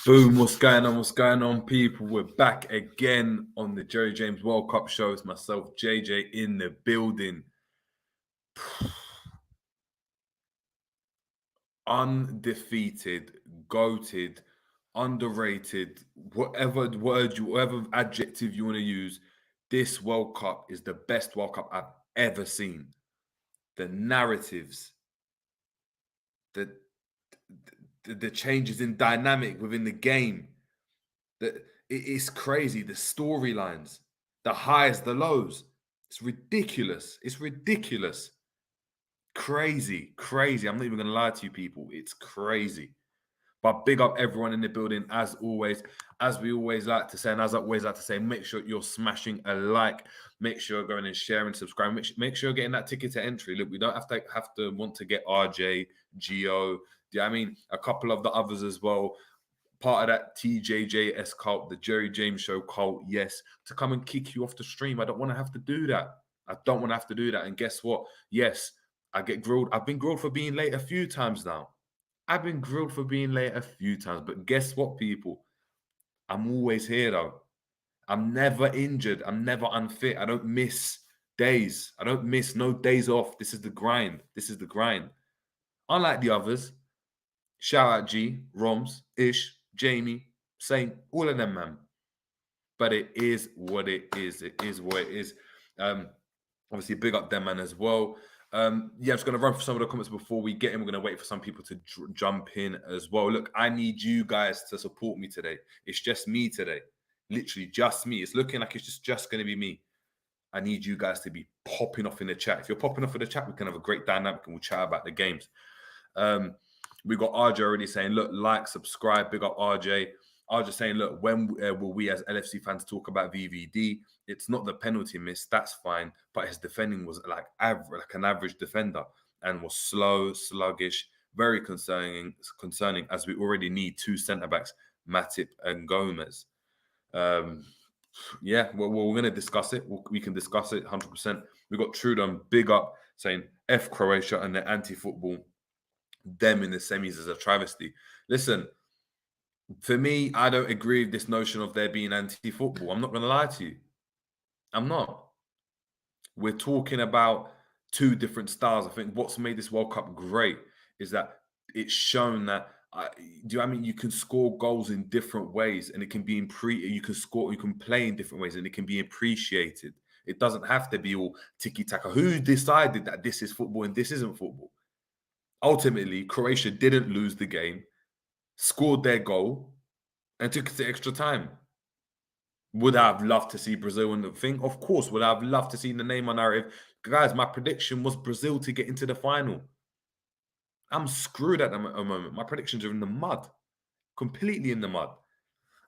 Boom, what's going on? What's going on, people? We're back again on the Jerry James World Cup show. It's myself, JJ, in the building. Undefeated, goated, underrated, whatever word, whatever adjective you want to use, this World Cup is the best World Cup I've ever seen. The narratives, the changes in dynamic within the game. It's crazy. The storylines, the highs, the lows. It's ridiculous. It's ridiculous. Crazy. I'm not even going to lie to you people. It's crazy. But big up everyone in the building, as always. As we always like to say, and as I always like to say, make sure you're smashing a like. Make sure you're going and sharing, subscribing. Make sure you're getting that ticket to entry. Look, we don't have to want to get RJ, Gio. I mean, a couple of the others as well. Part of that TJJS cult, the Jerry James Show cult, yes, to come and kick you off the stream. I don't want to have to do that. And guess what? Yes, I get grilled. I've been grilled for being late a few times now. But guess what, people? I'm always here, though. I'm never injured. I'm never unfit. I don't miss days. I don't miss no days off. This is the grind. Unlike the others, shout out G, Romz, Ish, Jamie, Saint, all of them, man. But it is what it is. Obviously, big up them, man, as well. I'm just going to run through some of the comments before we get in. We're going to wait for some people to jump in as well. Look, I need you guys to support me today. It's just me today. Literally just me. It's looking like it's just going to be me. I need you guys to be popping off in the chat. If you're popping off in the chat, we can have a great dynamic and we'll chat about the games. We got RJ already saying, look, like, subscribe, big up RJ. RJ saying, look, when will we as LFC fans talk about VVD? It's not the penalty miss, that's fine, but his defending was like an average defender and was slow, sluggish, very concerning as we already need two centre-backs, Matip and Gomez. We're going to discuss it. We can discuss it 100%. We got Trudon, big up, saying F Croatia and the anti-football. Them in the semis is a travesty. Listen, for me, I don't agree with this notion of there being anti-football. I'm not going to lie to you. I'm not. We're talking about two different styles. I think what's made this World Cup great is that it's shown that you can score goals in different ways, and it can be you can play in different ways, and it can be appreciated. It doesn't have to be all tiki-taka. Who decided that this is football and this isn't football? Ultimately, Croatia didn't lose the game, scored their goal, and took it to extra time. Would I have loved to see Brazil in the thing? Of course. Would I have loved to see the Neymar narrative? Guys, my prediction was Brazil to get into the final. I'm screwed at the moment. My predictions are in the mud. Completely in the mud.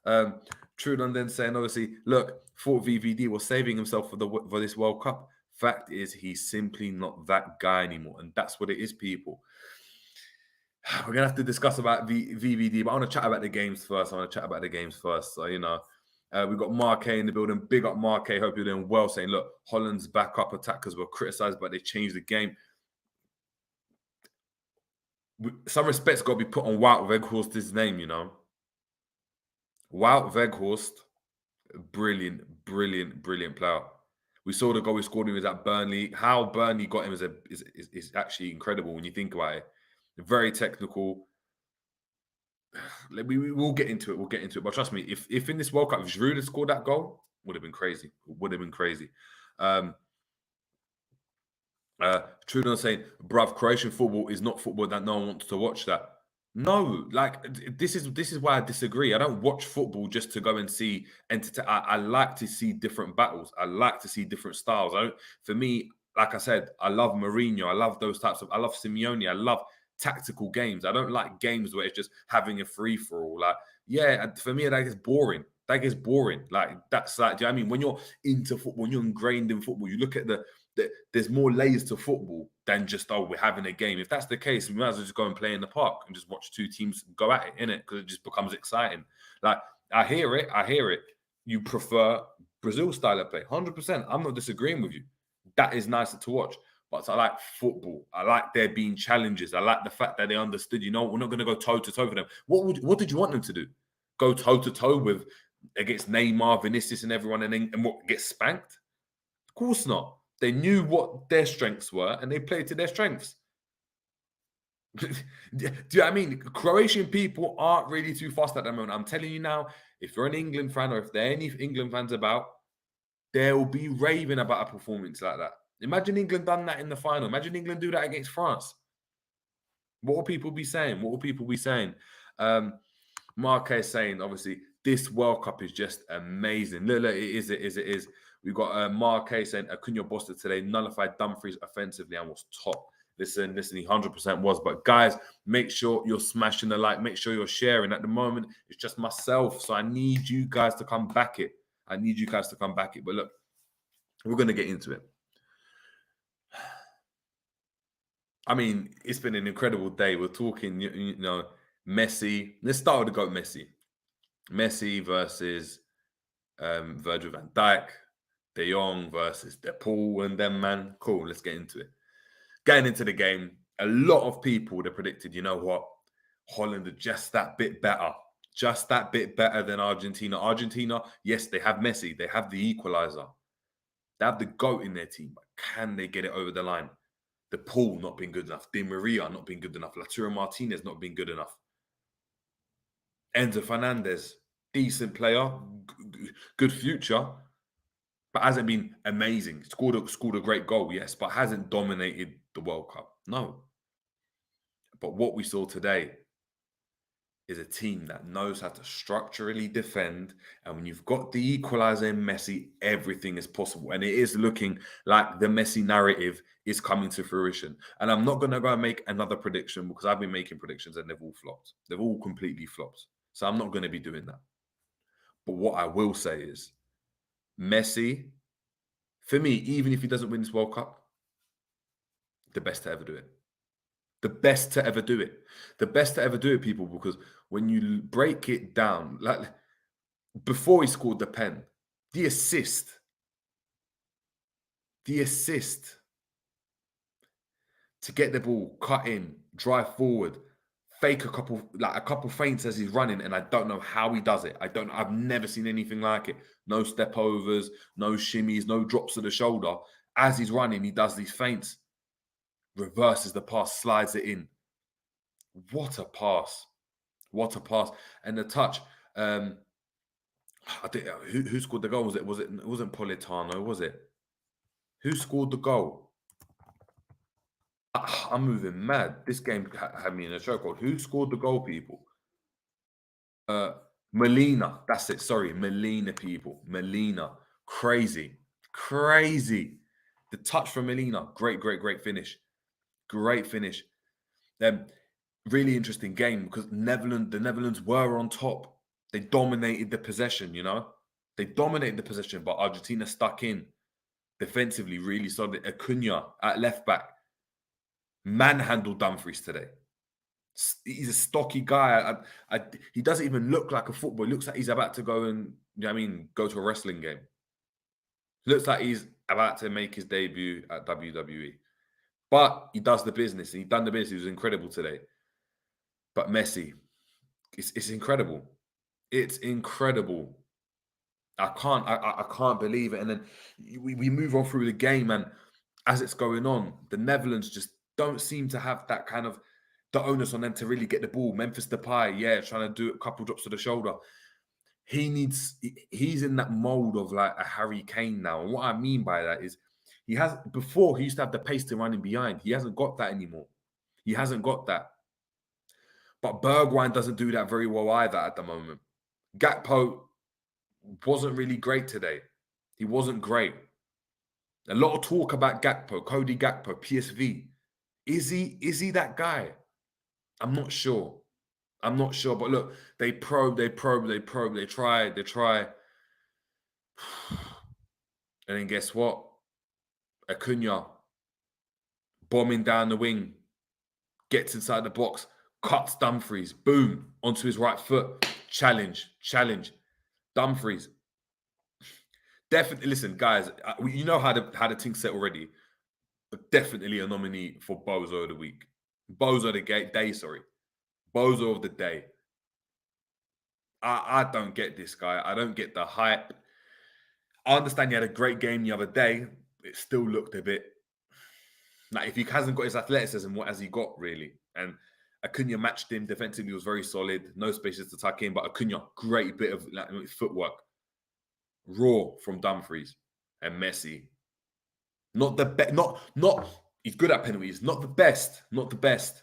Trudon then saying, obviously, look, thought VVD was saving himself for this World Cup. Fact is, he's simply not that guy anymore. And that's what it is, people. We're going to have to discuss about VVD, but I want to chat about the games first. So, we've got Marque in the building. Big up Marque. Hope you're doing well. Saying, look, Holland's backup attackers were criticised, but they changed the game. Some respect's got to be put on Wout Weghorst's name, Wout Weghorst, brilliant player. We saw the goal we scored him was at Burnley. How Burnley got him is actually incredible when you think about it. Very technical. We'll get into it. But trust me, if in this World Cup, if Giroud had scored that goal, would have been crazy. Trudon saying, bruv, Croatian football is not football that no one wants to watch that. No, like this is why I disagree. I don't watch football just to go and see I like to see different battles. I like to see different styles. For me, like I said, I love Mourinho. I love those types I love Simeone. I love tactical games. I don't like games where it's just having a free-for-all. Like, yeah, for me, that gets boring. Like, that's like, do you know what I mean? When you're into football, when you're ingrained in football, you look at there's more layers to football than just, we're having a game. If that's the case, we might as well just go and play in the park and just watch two teams go at it, innit? Because it just becomes exciting. Like, I hear it. You prefer Brazil style of play. 100%. I'm not disagreeing with you. That is nicer to watch. But I like football. I like there being challenges. I like the fact that they understood, we're not going to go toe-to-toe with them. What did you want them to do? go toe-to-toe with against Neymar, Vinicius, and everyone, and what, get spanked? Of course not. They knew what their strengths were, and they played to their strengths. Do you know what I mean? Croatian people aren't really too fast at the moment. I'm telling you now, if you're an England fan or if there are any England fans about, they'll be raving about a performance like that. Imagine England done that in the final. Imagine England do that against France. What will people be saying? What will people be saying? Mark is saying, obviously, this World Cup is just amazing. Look, it is. We've got Mark saying, Acuna Bosta today nullified Dumfries offensively and was top. Listen, he 100% was. But guys, make sure you're smashing the like. Make sure you're sharing. At the moment, it's just myself. So I need you guys to come back it. But look, we're going to get into it. I mean, it's been an incredible day. We're talking, you know, Messi. Let's start with the GOAT Messi. Messi versus Virgil van Dijk. De Jong versus De Paul and them, man. Cool, let's get into it. Getting into the game, a lot of people would have predicted, you know what? Holland are just that bit better. Just that bit better than Argentina. Argentina, yes, they have Messi. They have the equalizer. They have the GOAT in their team. But can they get it over the line? De Paul not being good enough. Di Maria not being good enough. Lautaro Martinez not being good enough. Enzo Fernandez, decent player, good future, but hasn't been amazing. Scored a great goal, yes, but hasn't dominated the World Cup. No. But what we saw today is a team that knows how to structurally defend. And when you've got the equalizer in Messi, everything is possible. And it is looking like the Messi narrative is coming to fruition. And I'm not going to go and make another prediction because I've been making predictions and they've all flopped. They've all completely flopped. So I'm not going to be doing that. But what I will say is Messi, for me, even if he doesn't win this World Cup, the best to ever do it. The best to ever do it. The best to ever do it, people, because when you break it down, like before he scored the pen, the assist, to get the ball, cut in, drive forward, fake a couple feints as he's running, and I don't know how he does it. I've never seen anything like it. No step overs, no shimmies, no drops to the shoulder. As he's running, he does these feints, reverses the pass, slides it in. What a pass. What a pass. And the touch. I think who scored the goal? It wasn't Politano, was it? Who scored the goal? I'm moving mad. This game had me in a chokehold. Who scored the goal, people? Molina. That's it. Sorry, Molina, people. Molina. Crazy. The touch from Molina. Great finish. Great finish. Really interesting game because the Netherlands were on top. They dominated the possession, you know? They dominated the possession, but Argentina stuck in defensively, really solid. Acuna at left back manhandled Dumfries today. He's a stocky guy. He doesn't even look like a footballer. He looks like he's about to go and, you know what I mean, go to a wrestling game. Looks like he's about to make his debut at WWE. But he does the business. He done the business. He was incredible today. But Messi, it's incredible. It's incredible. I can't believe it. And then we move on through the game, and as it's going on, the Netherlands just don't seem to have that kind of the onus on them to really get the ball. Memphis Depay, yeah, trying to do a couple drops to the shoulder. He's in that mold of like a Harry Kane now. And what I mean by that is he used to have the pace to running behind. He hasn't got that anymore. He hasn't got that. But Bergwijn doesn't do that very well either at the moment. Gakpo wasn't really great today. He wasn't great. A lot of talk about Gakpo, Cody Gakpo, PSV. Is he that guy? I'm not sure. But look, they probe, they try. And then guess what? Acuna bombing down the wing, gets inside the box, cuts Dumfries, boom, onto his right foot. Challenge. Dumfries. Definitely, listen, guys, you know how the thing's set already, but definitely a nominee for Bozo of the week. Bozo of the day, sorry. Bozo of the day. I don't get this guy. I don't get the hype. I understand he had a great game the other day. It still looked a bit like if he hasn't got his athleticism, what has he got really? And Acuna matched him defensively, was very solid, no spaces to tuck in. But Acuna, great bit of like, footwork, raw from Dumfries and Messi. Not the best, not. He's good at penalties. Not the best, not the best.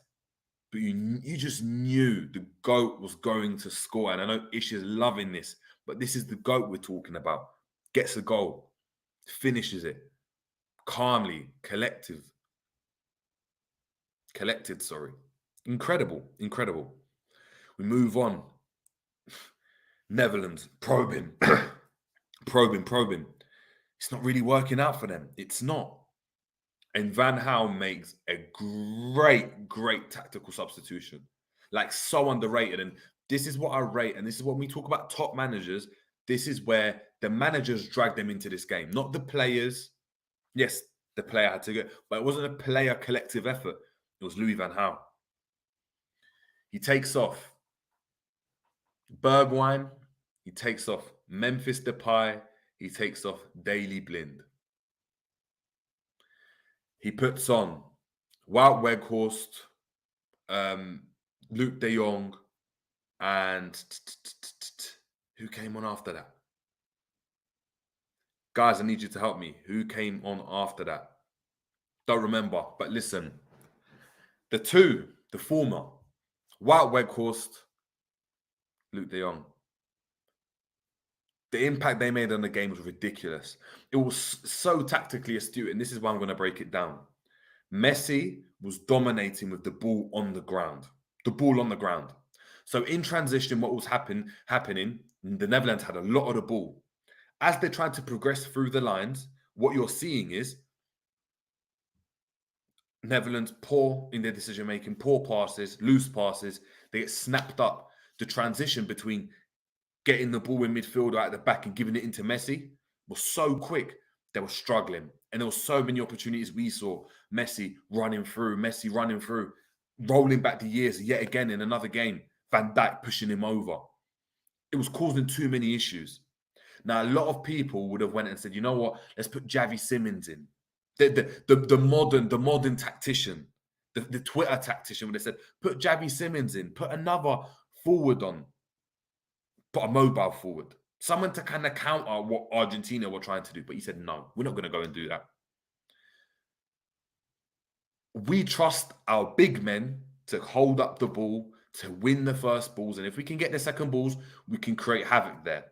But you just knew the GOAT was going to score. And I know Ish is loving this, but this is the GOAT we're talking about. Gets a goal, finishes it calmly, collected, sorry. Incredible. We move on. Netherlands, probing. probing. It's not really working out for them. It's not. And Van Gaal makes a great tactical substitution. Like, so underrated. And this is what I rate. And this is when we talk about top managers. This is where the managers drag them into this game, not the players. Yes, the player had to go, but it wasn't a player collective effort. It was Louis Van Gaal. He takes off Bergwijn. He takes off Memphis Depay. He takes off Daley Blind. He puts on Wout Weghorst, Luke de Jong, and who came on after that? Guys, I need you to help me. Who came on after that? Don't remember, but listen. The former, Wout Weghorst, Luke de Jong. The impact they made on the game was ridiculous. It was so tactically astute, and this is why I'm going to break it down. Messi was dominating with the ball on the ground. So in transition, what was happening, the Netherlands had a lot of the ball. As they tried to progress through the lines, what you're seeing is Netherlands poor in their decision-making, poor passes, loose passes. They get snapped up. The transition between getting the ball in midfield or at the back and giving it into Messi was so quick. They were struggling. And there were so many opportunities we saw. Messi running through, rolling back the years yet again in another game. Van Dijk pushing him over. It was causing too many issues. Now, a lot of people would have went and said, you know what? Let's put Javi Simmons in. The modern tactician, the Twitter tactician, when they said, put Javi Simmons in, put another forward on. Put a mobile forward. Someone to kind of counter what Argentina were trying to do. But he said, no, we're not going to go and do that. We trust our big men to hold up the ball, to win the first balls. And if we can get the second balls, we can create havoc there.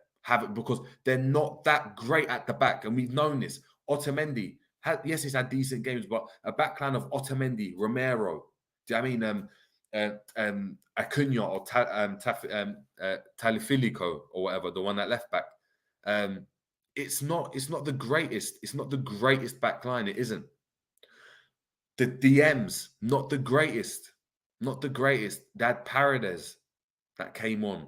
Because they're not that great at the back. And we've known this. Otamendi, yes, he's had decent games, but a backline of Otamendi, Romero, do you know what I mean? Acuna or Talifilico or whatever, the one that left back. It's not the greatest. It's not the greatest back line. It isn't. The DMs, not the greatest. They had Paredes that came on.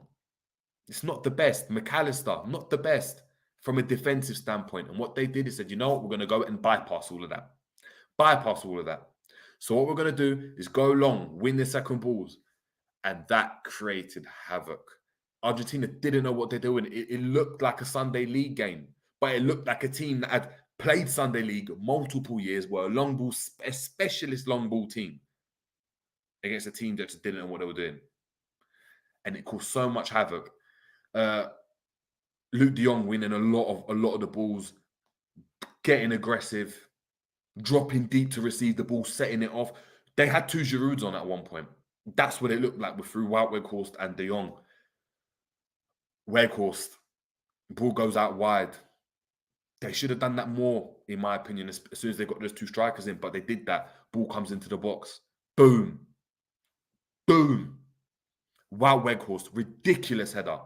It's not the best. McAllister, not the best from a defensive standpoint. And what they did is said, you know what, we're going to go and bypass all of that. So what we're going to do is go long, win the second balls. And that created havoc. Argentina didn't know what they're doing. It looked like a Sunday League game, but it looked like a team that had played Sunday League multiple years, were a long ball, a specialist long ball team against a team that just didn't know what they were doing. And it caused so much havoc. Luke de Jong winning a lot of the balls, getting aggressive, dropping deep to receive the ball, setting it off. They had two Girouds on at one point. That's what it looked like through Wout Weghorst and de Jong. Weghorst, ball goes out wide. They should have done that more, in my opinion, as soon as they got those two strikers in, but they did that. Ball comes into the box. Boom. Wout Weghorst, ridiculous header.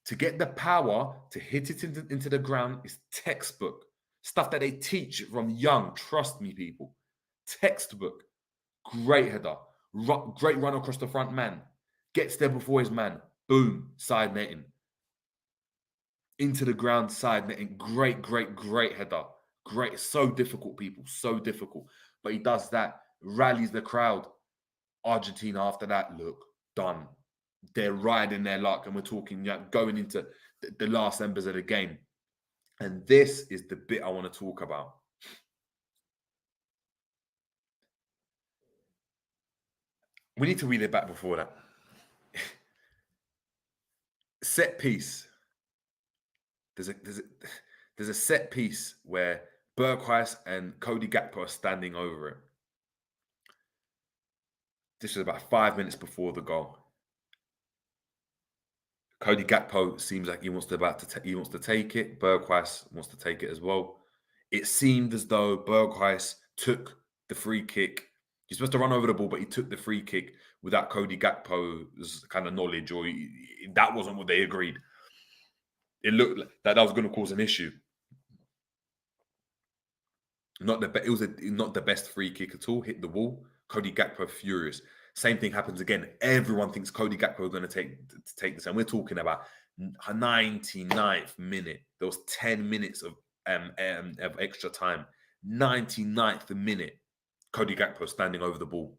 To get the power to hit it into the ground is textbook. Stuff that they teach from young. Trust me, people. Textbook. Great header. Great run across the front man. Gets there before his man. Boom. Side netting. Into the ground, side netting. Great header. Great. So difficult, people. So difficult. But he does that. Rallies the crowd. Argentina after that, look, done. they're riding their luck, and we're talking going into the last embers of the game. And this is the bit I want to talk about. We need to wheel it back before that. Set piece. There's a set piece where Berghuis and Cody Gakpo are standing over it. This was about 5 minutes before the goal. Cody Gakpo seems like he wants to take it. Berghuis wants to take it as well. It seemed as though Berghuis took the free kick. He's supposed to run over the ball, but he took the free kick without Cody Gakpo's kind of knowledge, or that wasn't what they agreed. It looked like that was going to cause an issue. It was not the best free kick at all. Hit the wall. Cody Gakpo furious. Same thing happens again. Everyone thinks Cody Gakpo is going to take this, and we're talking about 99th minute. There was 10 minutes of extra time. 99th minute, Cody Gakpo standing over the ball.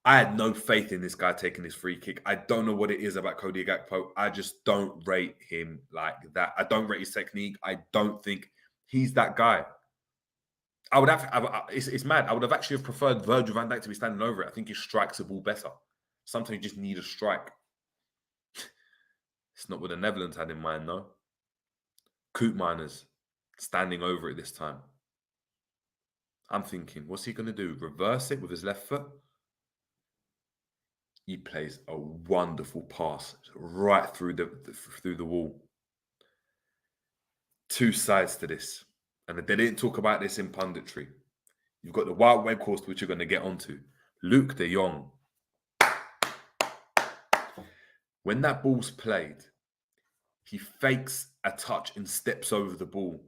I had no faith in this guy taking this free kick. I don't know what it is about Cody Gakpo. I just don't rate him like that. I don't rate his technique. I don't think he's that guy. I would have. It's mad. I would have actually preferred Virgil van Dijk to be standing over it. I think he strikes the ball better. Sometimes you just need a strike. It's not what the Netherlands had in mind, though. Koopmeiners standing over it this time. I'm thinking, what's he going to do? Reverse it with his left foot? He plays a wonderful pass right through the wall. Two sides to this. And they didn't talk about this in punditry. You've got the wild web course, which you're going to get onto. Luke de Jong. When that ball's played, he fakes a touch and steps over the ball.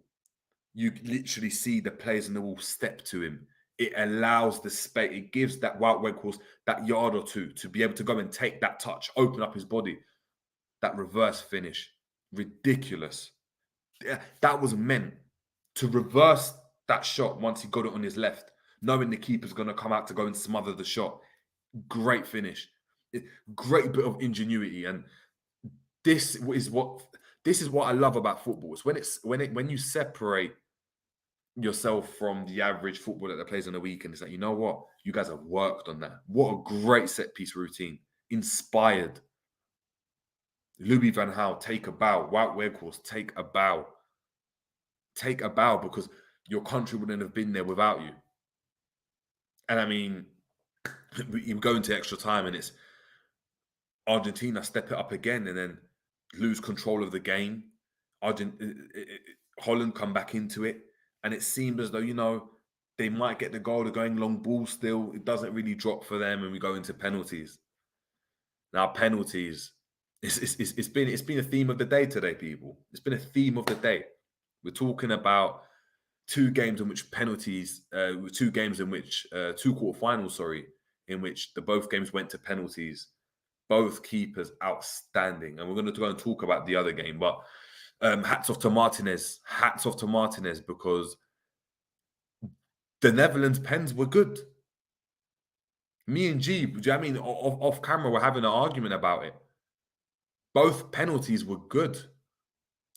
You literally see the players in the wall step to him. It allows the space. It gives that wild web course that yard or two to be able to go and take that touch, open up his body. That reverse finish. Ridiculous. That was meant to reverse that shot once he got it on his left, knowing the keeper's going to come out to go and smother the shot. Great finish. Great bit of ingenuity. And this is what I love about football. It's when you separate yourself from the average footballer that plays on the weekend. It's like, you know what? You guys have worked on that. What a great set piece routine. Inspired. Louis van Gaal, take a bow. Wout Weghorst, take a bow. Take a bow, because your country wouldn't have been there without you. And I mean, you go into extra time and it's Argentina step it up again and then lose control of the game. Holland come back into it. And it seemed as though, they might get the goal. They're going long ball still. It doesn't really drop for them, and we go into penalties. Now, penalties, it's been a theme of the day today, people. It's been a theme of the day. We're talking about two games in which penalties, two quarterfinals, in which both games went to penalties. Both keepers outstanding. And we're going to go and talk about the other game, but hats off to Martinez. Hats off to Martinez, because the Netherlands pens were good. Me and G, do you know what I mean? Off camera, we're having an argument about it. Both penalties were good.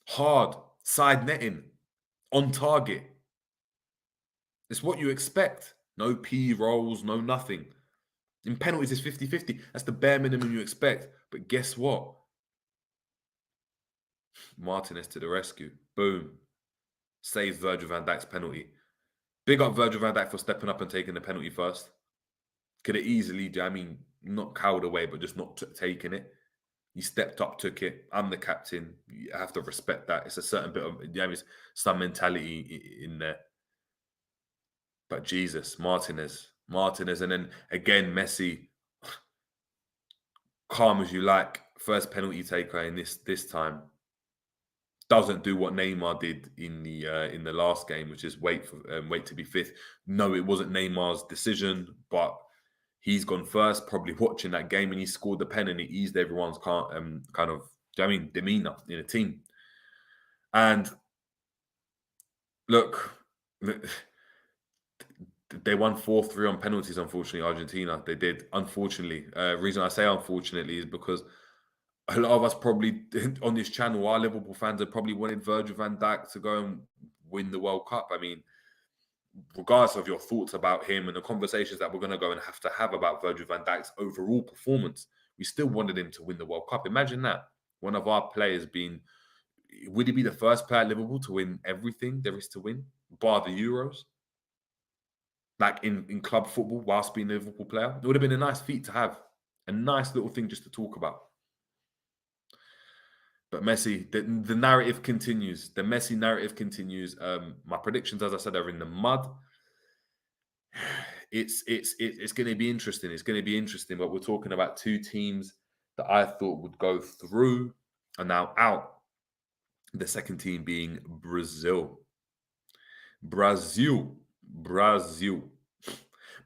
Hard, side netting, on target. It's what you expect. No P rolls, no nothing. In penalties, it's 50-50. That's the bare minimum you expect. But guess what? Martinez to the rescue. Boom. Saves Virgil van Dijk's penalty. Big up Virgil van Dijk for stepping up and taking the penalty first. Could have easily, not cowed away, but just not taking it. He stepped up, took it. I'm the captain. You have to respect that. It's a certain bit of, some mentality in there. But Jesus, Martinez. And then again, Messi, calm as you like. First penalty taker in this time. Doesn't do what Neymar did in the last game, which is wait to be fifth. No, it wasn't Neymar's decision, but he's gone first, probably watching that game, and he scored the pen, and it eased everyone's kind of demeanor in a team. And look, They won 4-3 on penalties, unfortunately, Argentina. They did, unfortunately. Reason I say unfortunately is because a lot of us probably on this channel, our Liverpool fans have probably wanted Virgil van Dijk to go and win the World Cup. I mean, regardless of your thoughts about him and the conversations that we're going to have about Virgil van Dijk's overall performance, we still wanted him to win the World Cup. Imagine that. One of our players being, would he be the first player at Liverpool to win everything there is to win, bar the Euros? Like in club football, whilst being a Liverpool player? It would have been a nice feat to have. A nice little thing just to talk about. But Messi, the narrative continues. The Messi narrative continues. My predictions, as I said, are in the mud. It's going to be interesting. It's going to be interesting. But we're talking about two teams that I thought would go through are now out. The second team being Brazil. Brazil.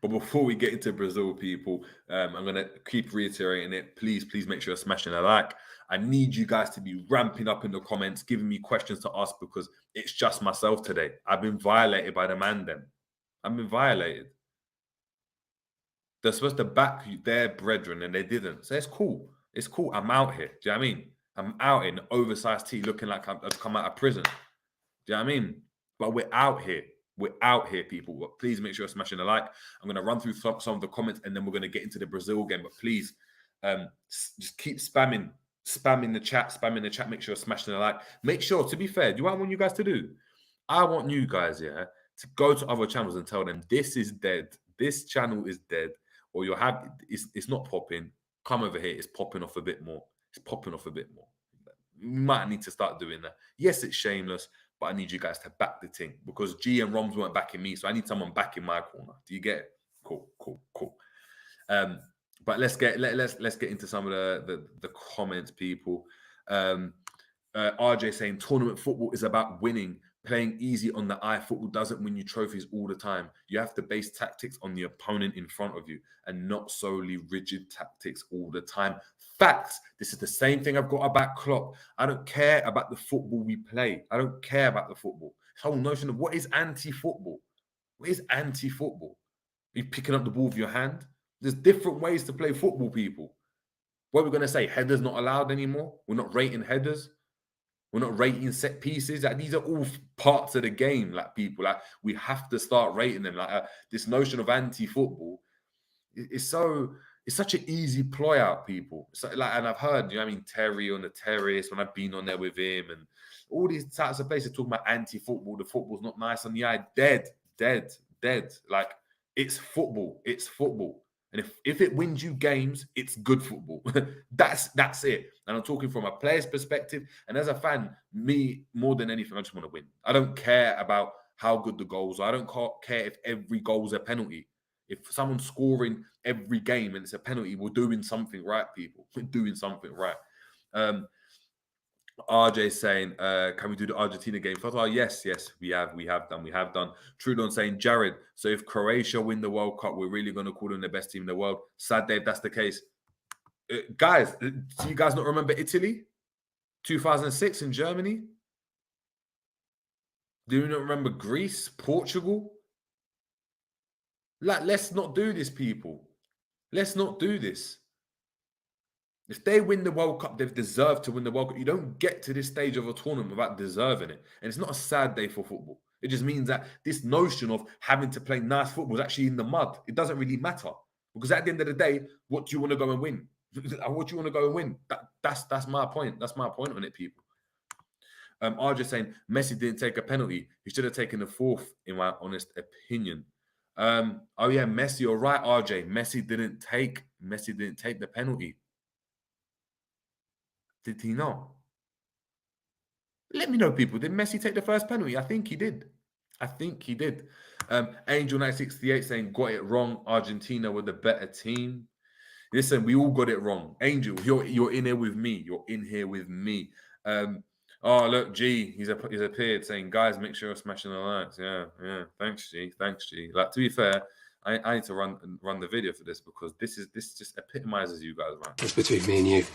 But before we get into Brazil, people, I'm going to keep reiterating it. Please make sure you're smashing a like. I need you guys to be ramping up in the comments, giving me questions to ask because it's just myself today. I've been violated by the man then. I've been violated. They're supposed to back their brethren and they didn't. So it's cool. It's cool. I'm out here. Do you know what I mean? I'm out in oversized tee looking like I've come out of prison. Do you know what I mean? But we're out here. We're out here, people. But please make sure you're smashing a like. I'm going to run through some of the comments and then we're going to get into the Brazil game. But please, just keep spamming the chat. Make sure you're smashing a like. Make sure, to be fair, do you know what I want you guys to do? I want you guys, to go to other channels and tell them this is dead. This channel is dead. Or you're happy, it's not popping. Come over here. It's popping off a bit more. It's popping off a bit more. We might need to start doing that. Yes, it's shameless, but I need you guys to back the thing because G and Romz weren't backing me, so I need someone back in my corner. Do you get it? Cool. But let's get into some of the comments, people. RJ saying tournament football is about winning. Playing easy on the eye, football doesn't win you trophies all the time. You have to base tactics on the opponent in front of you and not solely rigid tactics all the time. Facts. This is the same thing I've got about Klopp. I don't care about the football we play. I don't care about the football. This whole notion of what is anti-football? What is anti-football? Are you picking up the ball with your hand? There's different ways to play football, people. What are we going to say? Headers not allowed anymore? We're not rating headers? We're not rating set pieces. Like, these are all parts of the game. Like, people, like, we have to start rating them. Like, this notion of anti-football is such an easy ploy out, people. So, like, and I've heard, you know, what I mean, Terry on the Terrace when I've been on there with him, and all these types of places talking about anti-football. The football's not nice on the eye. Dead. Like, it's football. It's football. And if it wins you games, it's good football. That's it. And I'm talking from a player's perspective. And as a fan, me, more than anything, I just want to win. I don't care about how good the goals are. I don't care if every goal is a penalty. If someone's scoring every game and it's a penalty, we're doing something right, people. We're doing something right. RJ saying, can we do the Argentina game first? Oh, yes, we have done. Trudon saying, Jared, so if Croatia win the World Cup, we're really going to call them the best team in the world. Sad day if that's the case. Guys, do you guys not remember Italy? 2006 in Germany? Do you not remember Greece, Portugal? Like, let's not do this, people. Let's not do this. If they win the World Cup, they've deserved to win the World Cup. You don't get to this stage of a tournament without deserving it. And it's not a sad day for football. It just means that this notion of having to play nice football is actually in the mud. It doesn't really matter. Because at the end of the day, what do you want to go and win? What do you want to go and win? That's my point. That's my point on it, people. RJ saying, Messi didn't take a penalty. He should have taken the fourth, in my honest opinion. Oh, yeah, Messi, you're right, RJ. Messi didn't take the penalty. Did he not? Let me know, people. Did Messi take the first penalty? I think he did. Angel 968 saying, got it wrong. Argentina were the better team. Listen, we all got it wrong. Angel, you're in here with me. Oh, look, G, he's appeared saying, guys, make sure you're smashing the likes. Yeah. Thanks, G. Like, to be fair, I need to run the video for this because this just epitomizes you guys, man. It's between me and you.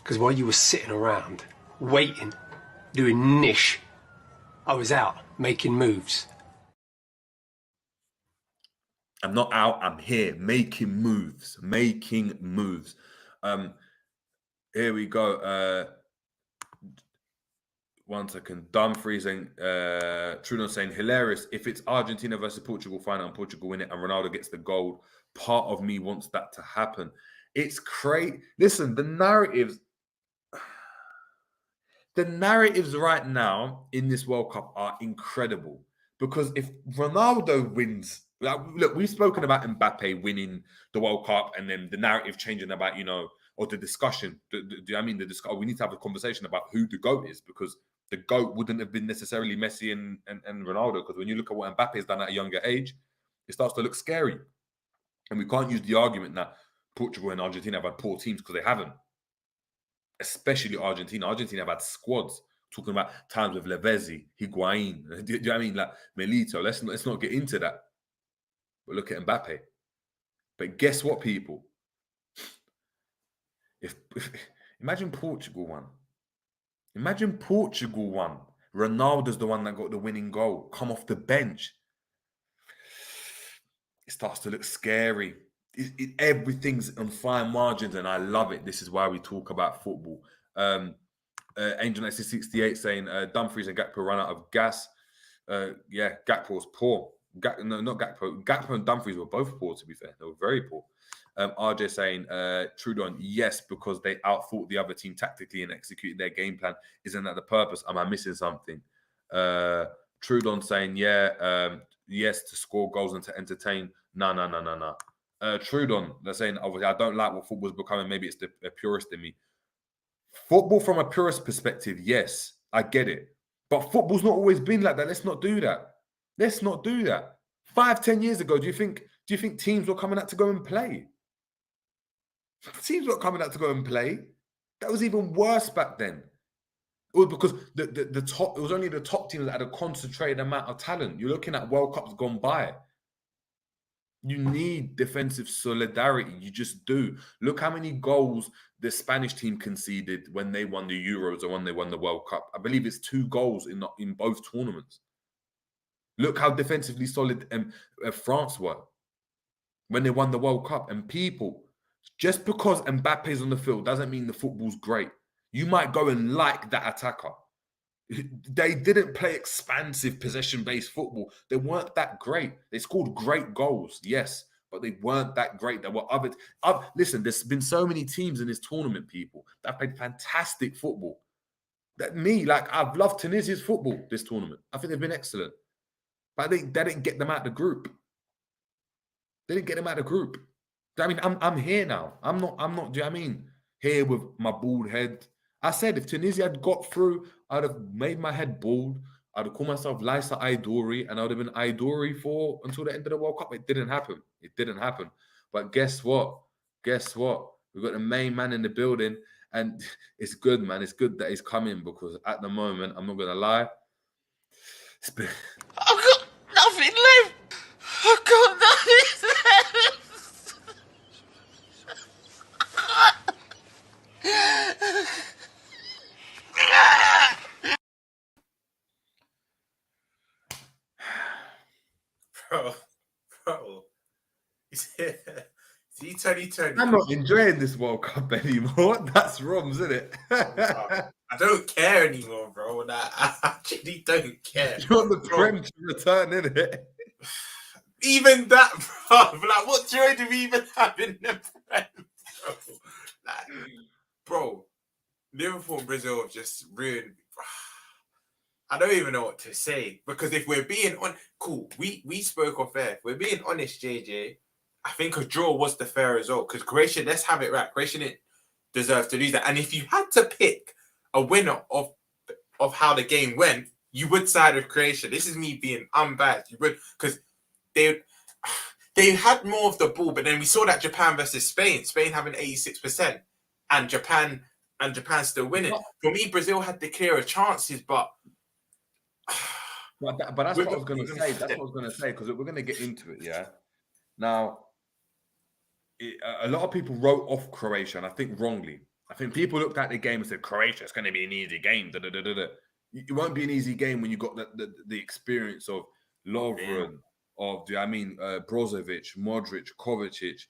Because while you were sitting around, waiting, doing niche, I was out making moves. I'm not out. I'm here making moves. Here we go. 1 second. Dumfries and Trudeau saying hilarious. If it's Argentina versus Portugal final and Portugal win it and Ronaldo gets the gold, part of me wants that to happen. It's crazy. Listen, the narratives right now in this World Cup are incredible because if Ronaldo wins, like, look, we've spoken about Mbappe winning the World Cup and then the narrative changing about, or the discussion. We need to have a conversation about who the GOAT is because the GOAT wouldn't have been necessarily Messi and Ronaldo because when you look at what Mbappe has done at a younger age, it starts to look scary. And we can't use the argument that Portugal and Argentina have had poor teams because they haven't. Especially Argentina. Argentina have had squads. Talking about times with Lavezzi, Higuain. Do you know what I mean? Like Milito. Let's not get into that. But look at Mbappe. But guess what, people? If imagine Portugal won. Imagine Portugal won. Ronaldo's the one that got the winning goal. Come off the bench. It starts to look scary. Everything's on fine margins, and I love it. This is why we talk about football. Angel 1968 saying Dumfries and Gakpo ran out of gas. Gakpo was poor. Not Gakpo. Gakpo and Dumfries were both poor, to be fair. They were very poor. RJ saying Trudon, yes, because they outthought the other team tactically and executed their game plan. Isn't that the purpose? Am I missing something? Trudon saying, yes, to score goals and to entertain. No. Trudon, they're saying, obviously, I don't like what football's becoming. Maybe it's the purist in me. Football from a purist perspective, yes, I get it. But football's not always been like that. Let's not do that. 5-10 years ago, do you think teams were coming out to go and play? Teams were coming out to go and play. That was even worse back then. It was because the top, it was only the top teams that had a concentrated amount of talent. You're looking at World Cups gone by. You need defensive solidarity. You just do. Look how many goals the Spanish team conceded when they won the Euros or when they won the World Cup. I believe it's 2 goals in both tournaments. Look how defensively solid France were when they won the World Cup. And people, just because Mbappe's on the field doesn't mean the football's great. You might go and like that attacker. They didn't play expansive possession-based football. They weren't that great. They scored great goals, yes, but they weren't that great. There were other. Listen, there's been so many teams in this tournament, people, that played fantastic football. I've loved Tunisia's football this tournament. I think they've been excellent. But I think they didn't get them out of the group. I mean, I'm here now. I'm not, do you know what I mean? Here with my bald head. I said if Tunisia had got through, I'd have made my head bald. I'd have called myself Lysa Aidori, and I would have been Aidori until the end of the World Cup. It didn't happen. But guess what? We've got the main man in the building, and it's good, man. It's good that he's coming because at the moment, I'm not going to lie, I've got nothing left. I've got nothing left. Bro. See 2020. I'm not enjoying this World Cup anymore. That's Romz, isn't it? I don't care anymore, bro. I actually don't care. You want the Prem to return, innit? Even that, bro. Like, what joy do we even have in the Prem, bro? Bro, Liverpool and Brazil have just ruined. I don't even know what to say because if we're being cool, we spoke off air. If we're being honest, JJ, I think a draw was the fair result because Croatia, let's have it right. Croatia didn't deserve to lose that. And if you had to pick a winner of how the game went, you would side with Croatia. This is me being unbiased. You would, because they had more of the ball, but then we saw that Japan versus Spain. Spain having 86%, and Japan still winning. For me, Brazil had the clearer chances, but that's what I was going to say. That's what I was going to say because we're going to get into it. Yeah. Now, a lot of people wrote off Croatia, and I think wrongly. I think people looked at the game and said, Croatia, it's going to be an easy game. It won't be an easy game when you got the experience of Lovren, of, Brozovic, Modric, Kovacic,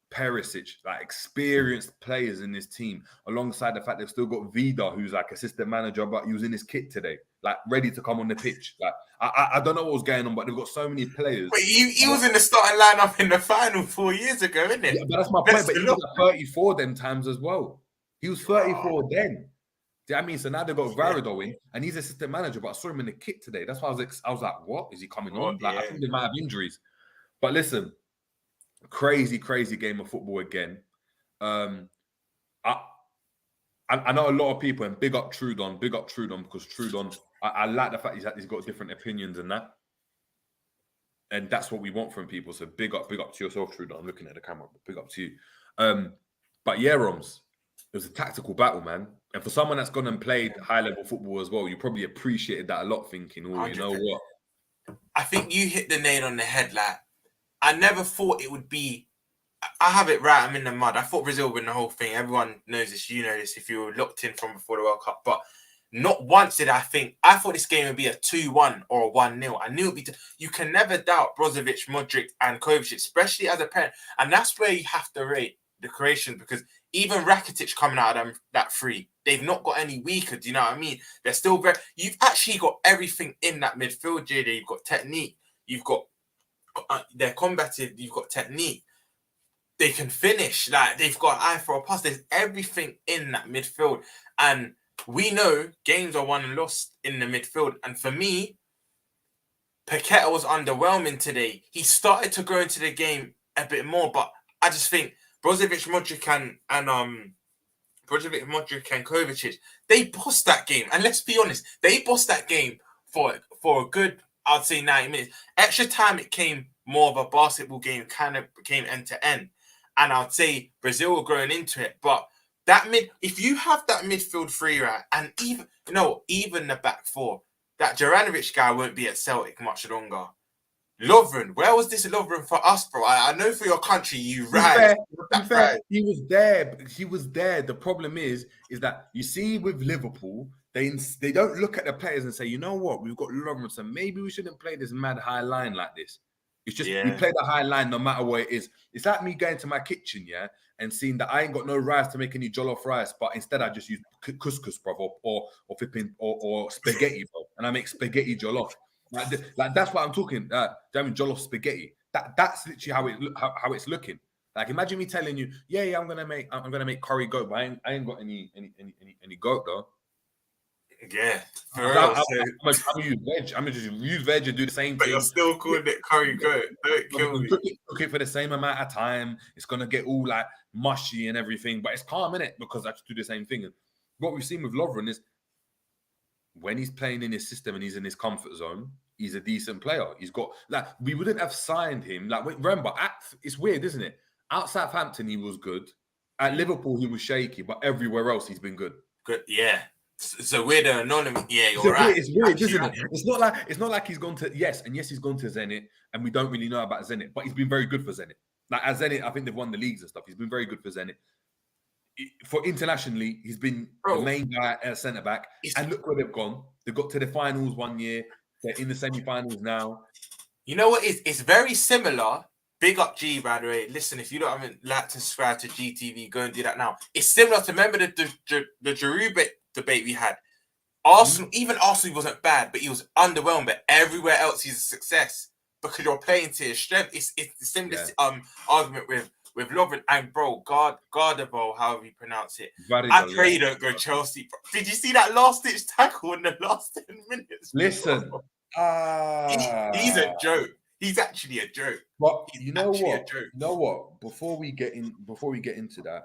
Perisic, like experienced players in this team, alongside the fact they've still got Vida, who's like assistant manager, but he was in his kit today, like ready to come on the pitch. Like I don't know what was going on, but they've got so many players. But he was in the starting lineup in the final 4 years ago, isn't it? Yeah, but that's my point. But he was at 34 them times as well. He was 34 then. Do you know what I mean? So now they've got Varado in, and he's assistant manager, but I saw him in the kit today. That's why I was like, what? Is he coming on? Like, I think they might have injuries. But listen, crazy game of football again. I know a lot of people, and big up Trudon, because Trudon, I like the fact he's got different opinions and that. And that's what we want from people. So big up to yourself, Trudon. I'm looking at the camera, but big up to you. But yeah, Romz, it was a tactical battle, man. And for someone that's gone and played high-level football as well, you probably appreciated that a lot, thinking, oh, you know what? I think you hit the nail on the head. Like, I never thought it would be... I have it right. I'm in the mud. I thought Brazil would win the whole thing. Everyone knows this. You know this if you were locked in from before the World Cup. But not once did I think... I thought this game would be a 2-1 or a 1-0. I knew it would be... You can never doubt Brozovic, Modric and Kovacic, especially as a parent. And that's where you have to rate the Croatians, because even Rakitic coming out of them, that free, they've not got any weaker. Do you know what I mean? They're still very... You've actually got everything in that midfield, JD. You've got technique. You've got... they're combative. You've got technique. They can finish. Like, they've got eye for a pass. There's everything in that midfield. And we know games are won and lost in the midfield. And for me, Paqueta was underwhelming today. He started to go into the game a bit more, but I just think Brozovic, Modric and Kovacic, they bossed that game. And let's be honest, they bossed that game for a good, I'd say, 90 minutes. Extra time, it came more of a basketball game, kind of became end-to-end. And I'd say Brazil were growing into it. But if you have that midfield three, right, and even the back four, that Juranovic guy won't be at Celtic much longer. Lovren, where was this Lovren for us, bro? I know for your country, you right. He was there. He was there. The problem is that you see with Liverpool, they don't look at the players and say, you know what, we've got Lovren, so maybe we shouldn't play this mad high line like this. It's just we play the high line no matter what it is. It's like me going to my kitchen, and seeing that I ain't got no rice to make any jollof rice, but instead I just use couscous, bro, or flipping or spaghetti, bro, and I make spaghetti jollof. Like that's what I'm talking. Jollof spaghetti. That's literally how it's looking. Like, imagine me telling you, I'm gonna make curry goat, but I ain't got any goat though. Yeah, I'm gonna use veg. I'm gonna just use veg and do the same thing. But you're still calling it curry goat. Don't kill me. Cook it for the same amount of time. It's gonna get all like mushy and everything, but it's calm in it because I just do the same thing. And what we've seen with Lovren is when he's playing in his system and he's in his comfort zone, he's a decent player. He's got we wouldn't have signed him. Remember, it's weird, isn't it? At Southampton, he was good. At Liverpool, he was shaky, but everywhere else, he's been good. Good, yeah. So we're the anonymous. Yeah, you're right. It's weird, isn't it? It's not like he's gone to yes, he's gone to Zenit, and we don't really know about Zenit, but he's been very good for Zenit. Like at Zenit, I think they've won the leagues and stuff. He's been very good for Zenit. For internationally, he's been the main guy at centre back. And look where they've gone. They got to the finals one year. They're in the semi-finals now. You know what? It's very similar. Big up G, by the way. Listen, if you don't like to subscribe to GTV, go and do that now. It's similar to, remember the Giroud debate we had. Arsenal, even Arsenal wasn't bad, but he was underwhelmed. But everywhere else, he's a success because you're playing to his strength. It's the similar argument with Lovren and bro, Gardevo, however you pronounce it. I pray you don't go Chelsea. Bro. Did you see that last-ditch tackle in the last 10 minutes? Listen, he's a joke. He's actually a joke. But you know what? You know what? Before we get into that,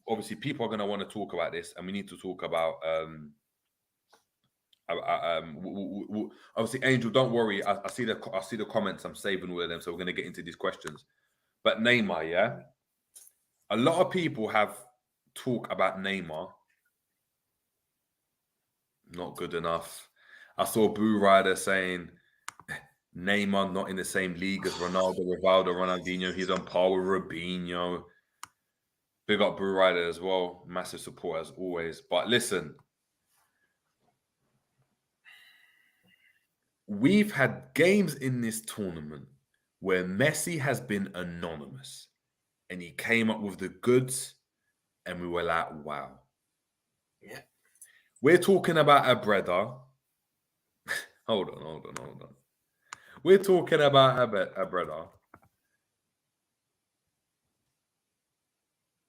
obviously people are going to want to talk about this, and we need to talk about obviously Angel. Don't worry, I see the comments. I'm saving all of them, so we're going to get into these questions. But Neymar, a lot of people have talk about Neymar. Not good enough. I saw Boo Rider saying Neymar not in the same league as Ronaldo, Rivaldo, Ronaldinho. He's on par with Robinho. Big up Boo Rider as well. Massive support as always. But listen, we've had games in this tournament where Messi has been anonymous and he came up with the goods and we were like, wow. Yeah. We're talking about a brother. Hold on. We're talking about a brother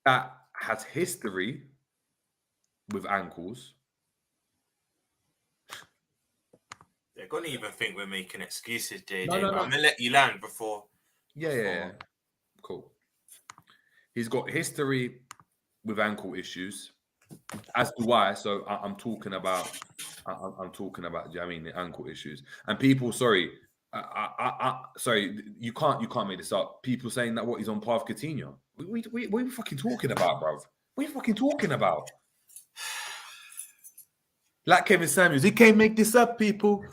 that has history with ankles. They're gonna even think we're making excuses, JJ. No. I'm gonna let you land before. Yeah. Cool. He's got history with ankle issues, as do I. So I'm talking about. I'm talking about. I mean, the ankle issues and people. Sorry, sorry. You can't make this up. People saying that what he's on par with Coutinho. What are we fucking talking about, bruv? What are you fucking talking about? Like Kevin Samuels, he can't make this up, people.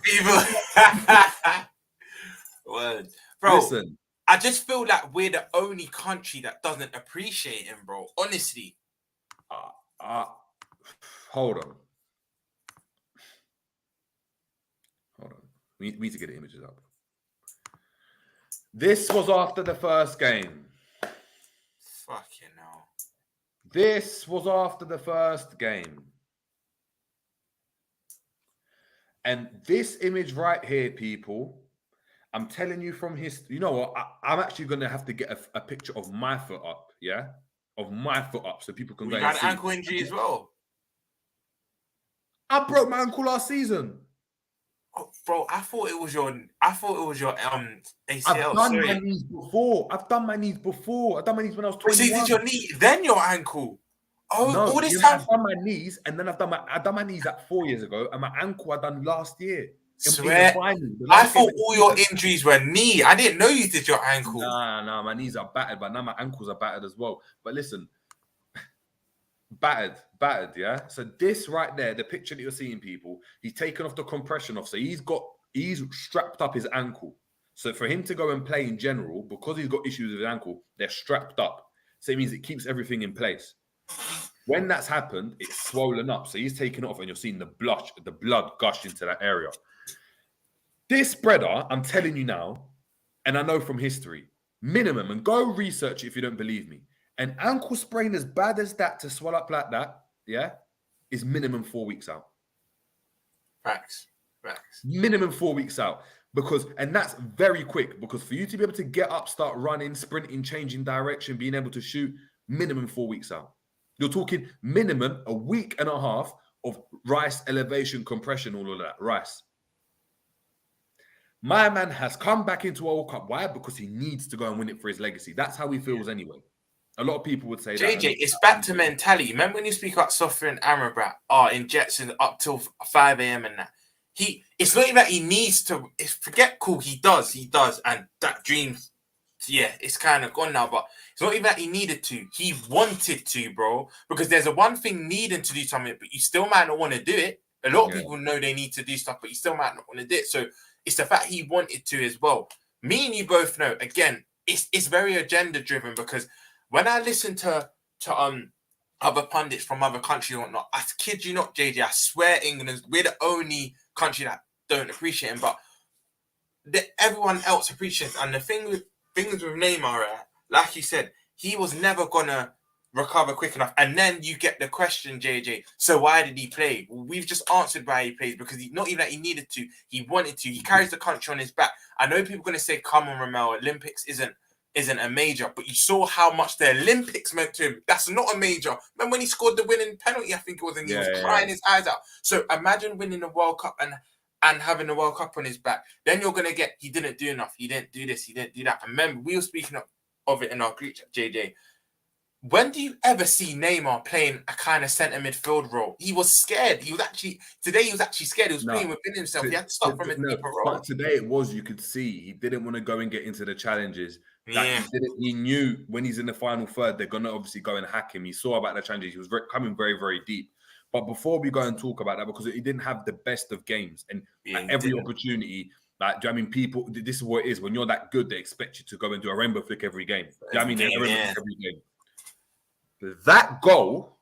Word. Bro, Listen, I just feel like we're the only country that doesn't appreciate him, bro. Honestly. hold on. We need to get the images up. This was after the first game. Fucking hell. This was after the first game. And this image right here, people, I'm telling you from history. You know what? I'm actually going to have to get a picture of my foot up, yeah? Of my foot up so people can go and had see. ankle injury as well. I broke my ankle last season. Oh, bro, I thought it was your ACL. I've done my knees before. I've done my knees when I was 21. So you did your knee, then your ankle. Oh, no, all this time. I've done my knees, and then I've done my knees like 4 years ago, and my ankle I done last year. Swear, I thought all your injuries were knee. I didn't know you did your ankle. Nah, my knees are battered, but now my ankles are battered as well. But listen, battered, yeah. So this right there, the picture that you're seeing, people, he's taken off the compression off, so he's strapped up his ankle. So for him to go and play in general, because he's got issues with his ankle, they're strapped up. So it means it keeps everything in place. When that's happened, it's swollen up. So he's taken it off, and you're seeing the blood gush into that area. This brother, I'm telling you now, and I know from history, minimum, and go research it if you don't believe me, an ankle sprain as bad as that to swell up like that, yeah, is minimum 4 weeks out. Facts. Minimum 4 weeks out. And that's very quick, because for you to be able to get up, start running, sprinting, changing direction, being able to shoot, minimum 4 weeks out. You're talking minimum a week and a half of Rice elevation, compression, all of that. Rice. My man has come back into a World Cup. Why? Because he needs to go and win it for his legacy. That's how he feels anyway. A lot of people would say that. JJ, it's back to mentality. Remember when you speak about Sofian Amrabat, in Jetson up till 5 a.m. and that? It's not even that he needs to. Forget cool, he does. And that dream, yeah, it's kind of gone now. But it's not even that he needed to. He wanted to, bro. Because there's a one thing needing to do something, but you still might not want to do it. A lot of people know they need to do stuff, but you still might not want to do it. So it's the fact he wanted to as well. Me and you both know, again, it's very agenda driven, because when I listen to other pundits from other countries and whatnot, I kid you not, JJ, I swear we're the only country that don't appreciate him, but everyone else appreciates. And the things with Neymar, like you said, he was never gonna recover quick enough. And then you get the question, JJ, so why did he play? Well, we've just answered why he plays, because not even that he needed to, he wanted to. He carries the country on his back. I know people are going to say, come on, Romel, Olympics isn't a major, but you saw how much the Olympics meant to him. That's not a major. Remember when he scored the winning penalty, I think it was, and he was crying his eyes out. So imagine winning the World Cup and having the World Cup on his back. Then you're going to get, he didn't do enough. He didn't do this. He didn't do that. And remember, we were speaking of it in our group chat, JJ. When do you ever see Neymar playing a kind of centre midfield role? He was scared. Today he was actually scared. He was playing within himself. He had to start from a deeper role. But today you could see he didn't want to go and get into the challenges. He knew when he's in the final third, they're going to obviously go and hack him. He saw about the challenges. He was coming very, very deep. But before we go and talk about that, because he didn't have the best of games, and every opportunity, like, do you know what I mean? People, this is what it is. When you're that good, they expect you to go and do a rainbow flick every game. Do you know what I mean? Every game. That goal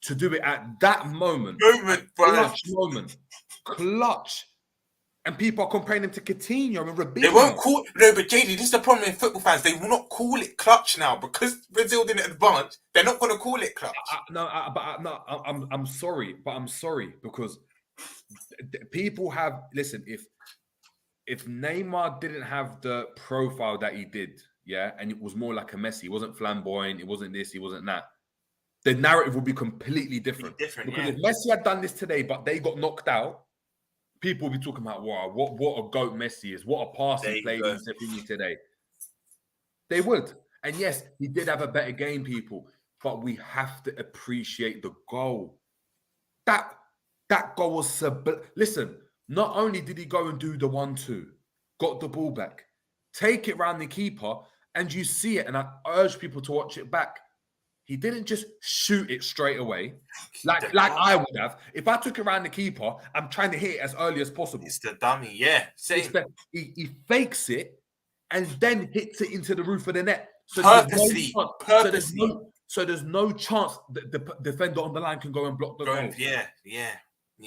to do it at that moment, clutch. And people are comparing him to Coutinho and Robinho. They won't call no, but JD, this is the problem with football fans. They will not call it clutch now because Brazil didn't advance. They're not going to call it clutch. I'm sorry, because people have listen. If Neymar didn't have the profile that he did, yeah, and it was more like a Messi, he wasn't flamboyant, it wasn't this, he wasn't that, the narrative would be completely different. Because if Messi had done this today, but they got knocked out, people will be talking about, wow, what a GOAT Messi is, what a pass he played in Sevilla today. They would. And yes, he did have a better game, people, but we have to appreciate the goal. That goal was listen, not only did he go and do the 1-2, got the ball back, take it round the keeper, and you see it, and I urge people to watch it back. He didn't just shoot it straight away, like I would have. If I took it around the keeper, I'm trying to hit it as early as possible. It's the dummy, yeah. Same. He fakes it and then hits it into the roof of the net. So Purposely. So there's no chance that the defender on the line can go and block the goal. Yeah.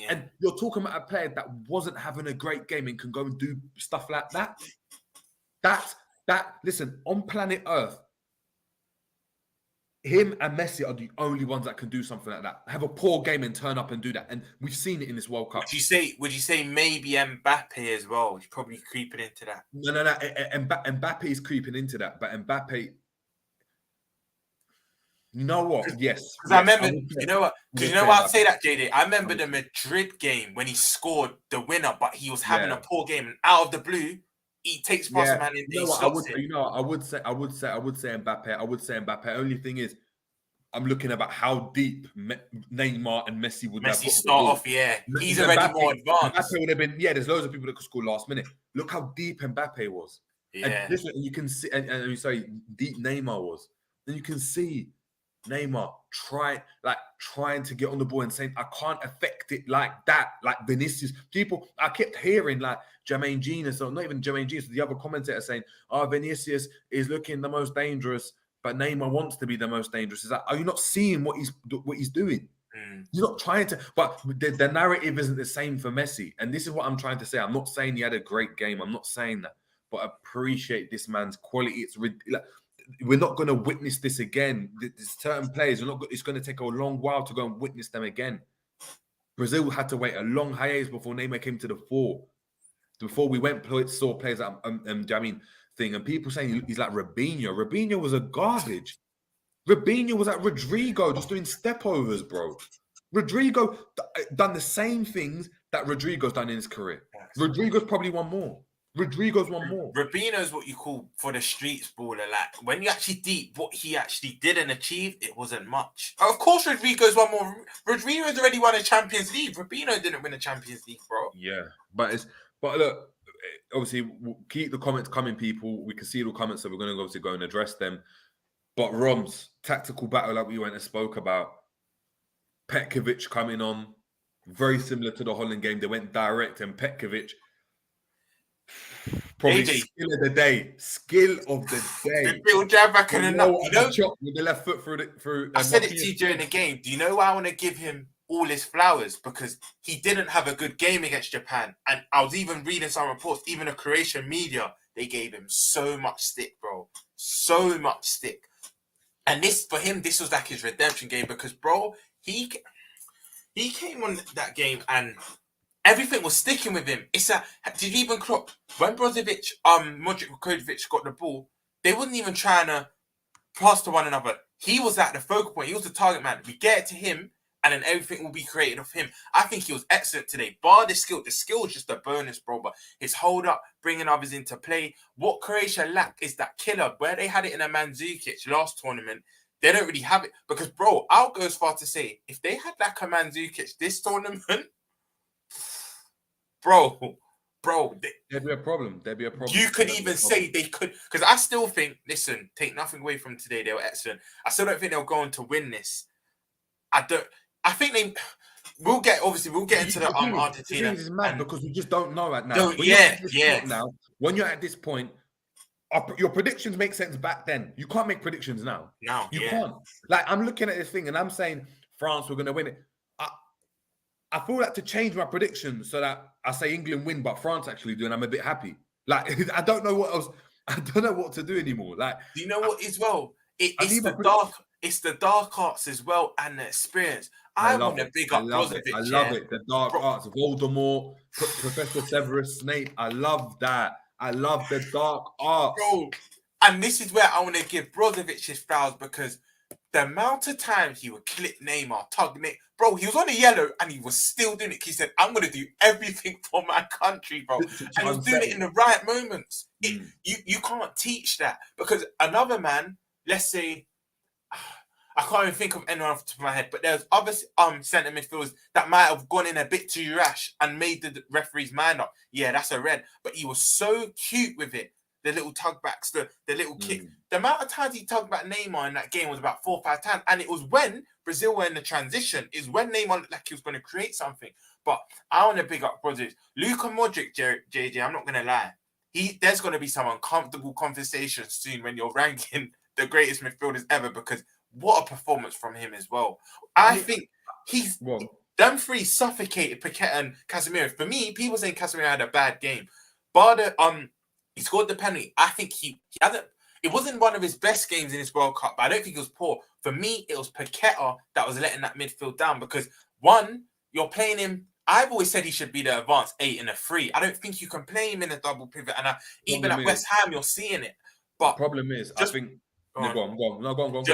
And you're talking about a player that wasn't having a great game and can go and do stuff like that. Listen, on planet Earth, him and Messi are the only ones that can do something like that. Have a poor game and turn up and do that. And we've seen it in this World Cup. Would you say maybe Mbappe as well? He's probably creeping into that. No. Mbappe is creeping into that. But Mbappe, you know what? Yes. Because I remember, you know what? Because you know why I'll say that, JD? I remember the Madrid game when he scored the winner, but he was having a poor game. And out of the blue, he takes past the man in the I would say Mbappe. Only thing is, I'm looking about how deep Neymar and Messi would have start off. Yeah, he's already more advanced. Mbappe would have been. Yeah, there's loads of people that could score last minute. Look how deep Mbappe was. Yeah, and listen, you can see, and sorry, deep Neymar was. Then you can see Neymar trying to get on the ball and saying, I can't affect it like that, like Vinicius. People, I kept hearing like Jermaine Genius, or not even Jermaine Genius, the other commentator saying, Vinicius is looking the most dangerous, but Neymar wants to be the most dangerous. Is that, are you not seeing what he's doing? You're not trying to, but the narrative isn't the same for Messi. And this is what I'm trying to say. I'm not saying he had a great game. I'm not saying that, but appreciate this man's quality. It's like, we're not going to witness this again. There's certain players, it's going to take a long while to go and witness them again. Brazil had to wait a long hiatus before Neymar came to the fore. Before we saw players like thing, and people saying he's like Robinho. Robinho was a garbage. Robinho was like Rodrigo, just doing step-overs, bro. Rodrigo done the same things that Rodrigo's done in his career. Rodrigo's probably won more. Robinho's what you call for the streets baller. Like when you actually deep what he actually did and achieved, it wasn't much. Of course, Rodrigo's won more. Rodrigo's already won a Champions League. Robinho didn't win a Champions League, bro. Yeah, but look, obviously we'll keep the comments coming, people. We can see the comments, so we're going to obviously go and address them. But Romz, tactical battle like we went and spoke about. Petkovic coming on, very similar to the Holland game. They went direct, and Petkovic. Probably skill of the day. The little jab back in the nut. With the left foot through. I said it to you during the game. Do you know why I want to give him all his flowers? Because he didn't have a good game against Japan. And I was even reading some reports, even the Croatian media, they gave him so much stick, bro. So much stick. And this was like his redemption game because, bro, he came on that game and everything was sticking with him. Did you even clock when Brozovic, Modric, Kovacic got the ball? They wasn't even trying to pass to one another. He was at the focal point. He was the target man. We get it to him, and then everything will be created of him. I think he was excellent today. Bar the skill is just a bonus, bro. But his hold up, bringing others into play. What Croatia lacked is that killer. Where they had it in a Mandzukic last tournament, they don't really have it. Because, bro, I'll go as far to say, if they had like a Mandzukic this tournament, Bro, there'd be a problem. You could even say they could, because I still think. Listen, take nothing away from today. They were excellent. I still don't think they're going to win this. I think they. We'll get into the Argentina. This is mad because we just don't know right now. Now, when you're at this point, your predictions make sense back then. You can't make predictions now. You can't. Like I'm looking at this thing and I'm saying France, we're going to win it. I feel like to change my prediction so that I say England win, but France actually do, and I'm a bit happy. Like, I don't know what else. I don't know what to do anymore. Like, Do you know what as well? I It's need my the dark. It's the dark arts as well and the experience. I I love want to it. big I up love it. Brozovic. I love Yeah? it. The dark Bro- arts, Voldemort, Professor Severus Snape. I love that. I love the dark arts. Bro, and this is where I want to give Brozovic his flowers because the amount of times he would clip Neymar, tug Neymar, bro, he was on a yellow and he was still doing it. He said, "I'm going to do everything for my country, bro," and he was doing it in the right moments. You can't teach that because another man, let's say, I can't even think of anyone off the top of my head, but there's other centre midfielders that might have gone in a bit too rash and made the referee's mind up. Yeah, that's a red. But he was so cute with it. The little tugbacks, the little kick. The amount of times he tugged back Neymar in that game was about 4 or 5 times. And it was when Brazil were in the transition, is when Neymar looked like he was going to create something. But I want to big up brothers. Luka Modric, JJ, I'm not going to lie. There's going to be some uncomfortable conversations soon when you're ranking the greatest midfielders ever because what a performance from him as well. I think them three suffocated Paqueta and Casemiro. For me, people saying Casemiro had a bad game. But he scored the penalty. I think he hasn't. It wasn't one of his best games in this World Cup, but I don't think it was poor. For me, it was Paqueta that was letting that midfield down because one, you're playing him. I've always said he should be the advanced 8 and a 3. I don't think you can play him in a double pivot. And even at West Ham, you're seeing it. But problem is, I think. Go on.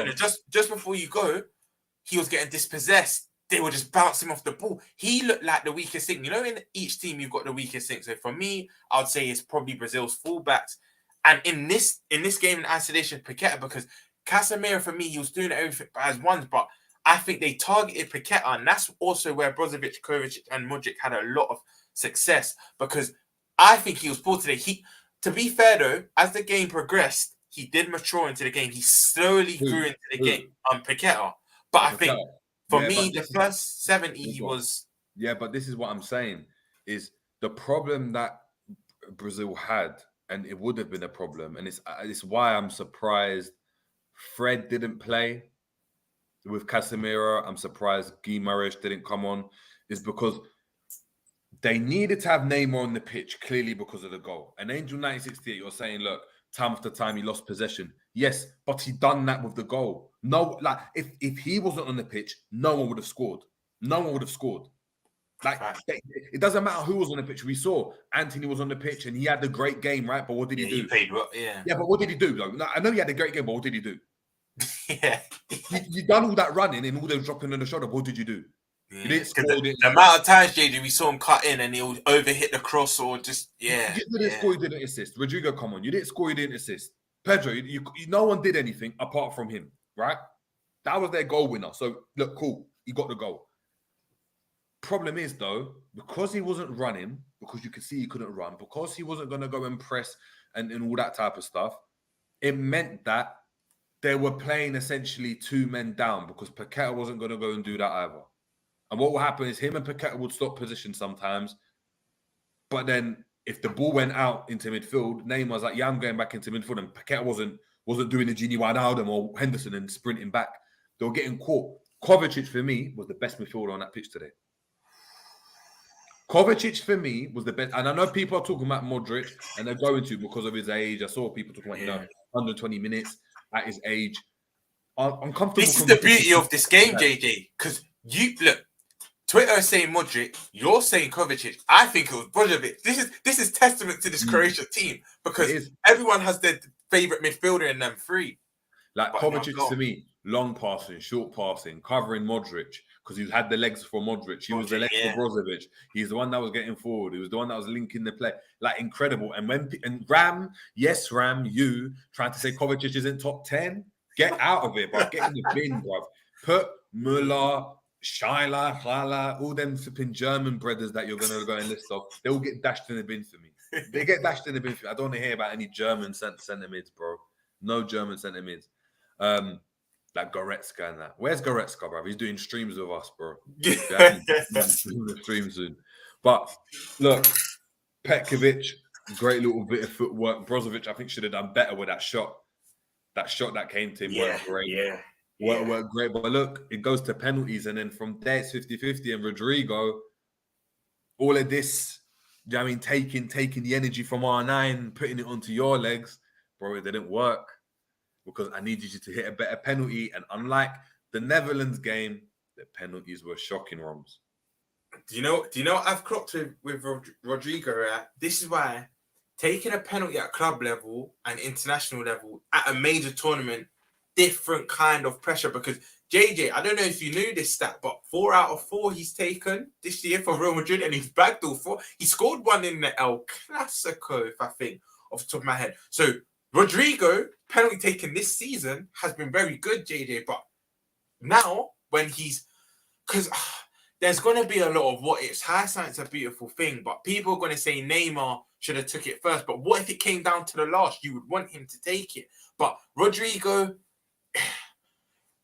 Just before you go, he was getting dispossessed. They were just bouncing off the ball. He looked like the weakest thing. You know, in each team, you've got the weakest thing. So for me, I would say it's probably Brazil's fullbacks. And in this game in isolation, Paqueta, because Casemiro, for me, he was doing everything as ones, but I think they targeted Paqueta, and that's also where Brozovic, Kovacic, and Modric had a lot of success because I think he was poor today. To be fair though, as the game progressed, he did mature into the game. He slowly grew into the game on Paqueta. But I think for me, the first 70 he was. Yeah, but this is what I'm saying is the problem that Brazil had, and it would have been a problem, and it's why I'm surprised Fred didn't play with Casemiro. I'm surprised Guimaraes didn't come on, is because they needed to have Neymar on the pitch clearly because of the goal. And Angel 968, you're saying, look, time after time he lost possession. Yes, but he done that with the goal. No, like if he wasn't on the pitch, no one would have scored. No one would have scored. Like it doesn't matter who was on the pitch. We saw Anthony was on the pitch and he had a great game, right? But what did he do? He played well, yeah. Yeah, but what did he do? Like, I know he had a great game, but what did he do? Yeah. You done all that running and all those dropping on the shoulder. But what did you do? Yeah. You didn't score. The amount of times, JJ, we saw him cut in and he'll overhit the cross or just, yeah. You didn't score, you didn't assist. Rodrigo, come on. You didn't score, you didn't assist. Pedro, no one did anything apart from him, right? That was their goal winner. So, look, cool. He got the goal. Problem is, though, because he wasn't running, because you could see he couldn't run, because he wasn't going to go and press and all that type of stuff, it meant that they were playing essentially 2 men down because Paqueta wasn't going to go and do that either. And what will happen is him and Paqueta would stop position sometimes. But then if the ball went out into midfield, Neymar's like, yeah, I'm going back into midfield. And Paqueta wasn't doing the Gini Wijnaldum or Henderson and sprinting back. They were getting caught. Kovacic, for me, was the best midfielder on that pitch today. Kovacic, for me, was the best. And I know people are talking about Modric, and they're going to because of his age. I saw people talking about, 120 minutes at his age. Uncomfortable. This is the beauty of this game, JJ. Because look, Twitter is saying Modric, you're saying Kovacic. I think it was Brozovic. This is testament to this Croatia team because everyone has their favourite midfielder in them 3. Like Kovacic, to me, long passing, short passing, covering Modric because he had the legs for Modric. He was the legs for Brozovic. He's the one that was getting forward. He was the one that was linking the play. Like, incredible. And Ram, you trying to say Kovacic isn't top 10? Get out of it, bro. Get in the bin, bro. Put Müller, Scheiler, Hala, all them flipping German brothers that you're going to go and list off, they will get dashed in the bin for me. They get dashed in the bin for me. I don't want to hear about any German centre mids, bro. No German centre mids. Like Goretzka and that. Where's Goretzka, bro? He's doing streams with us, bro. Yeah, he's doing the stream soon. But look, Petkovic, great little bit of footwork. Brozovic, I think, should have done better with that shot. That shot that came to him worked great. Worked great. But look, it goes to penalties. And then from there, it's 50-50. And Rodrigo, all of this, you know what I mean, taking the energy from R9, putting it onto your legs, bro, it didn't work because I needed you to hit a better penalty. And unlike the Netherlands game, the penalties were shocking, Romz. Do you know what I've clocked with Rodrigo, right? This is why taking a penalty at club level and international level at a major tournament, different kind of pressure. Because JJ, I don't know if you knew this stat, but 4 out of 4 he's taken this year for Real Madrid, and he's bagged all 4. He scored one in the El Clasico, if I think, off the top of my head. So Rodrigo, penalty taken this season, has been very good, JJ. But now, when he's... Because there's going to be a lot of what ifs. Hindsight's a beautiful thing, but people are going to say Neymar should have took it first. But what if it came down to the last? You would want him to take it. But Rodrigo...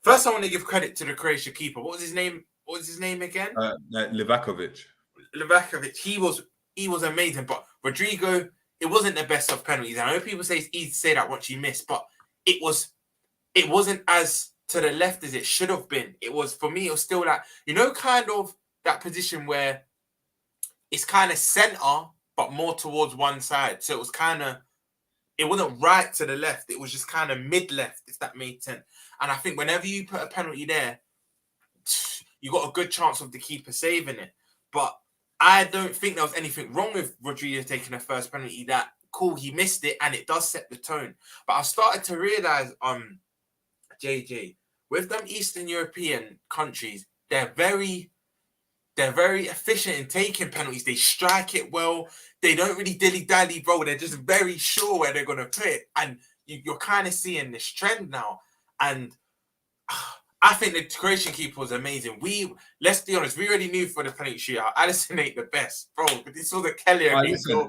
First, I want to give credit to the Croatian keeper. What was his name? What was his name again? Livakovic. He was amazing. But Rodrigo, it wasn't the best of penalties. I know people say it's easy to say that once you miss, but it wasn't as to the left as it should have been. It was, for me, it was still that, kind of that position where it's kind of center, but more towards one side. So it wasn't right to the left. It was just kind of mid-left, if that made sense. And I think whenever you put a penalty there, you got a good chance of the keeper saving it. But I don't think there was anything wrong with Rodrigo taking the first penalty. That, cool, he missed it, and it does set the tone. But I started to realise, JJ, with them Eastern European countries, they're very efficient in taking penalties. They strike it well. They don't really dilly-dally, bro. They're just very sure where they're going to put it. And you're kind of seeing this trend now. And I think the Croatian keeper was amazing. Let's be honest, we already knew for the penalty shootout, Alisson ain't the best, bro. But this was a Kelly. Listen,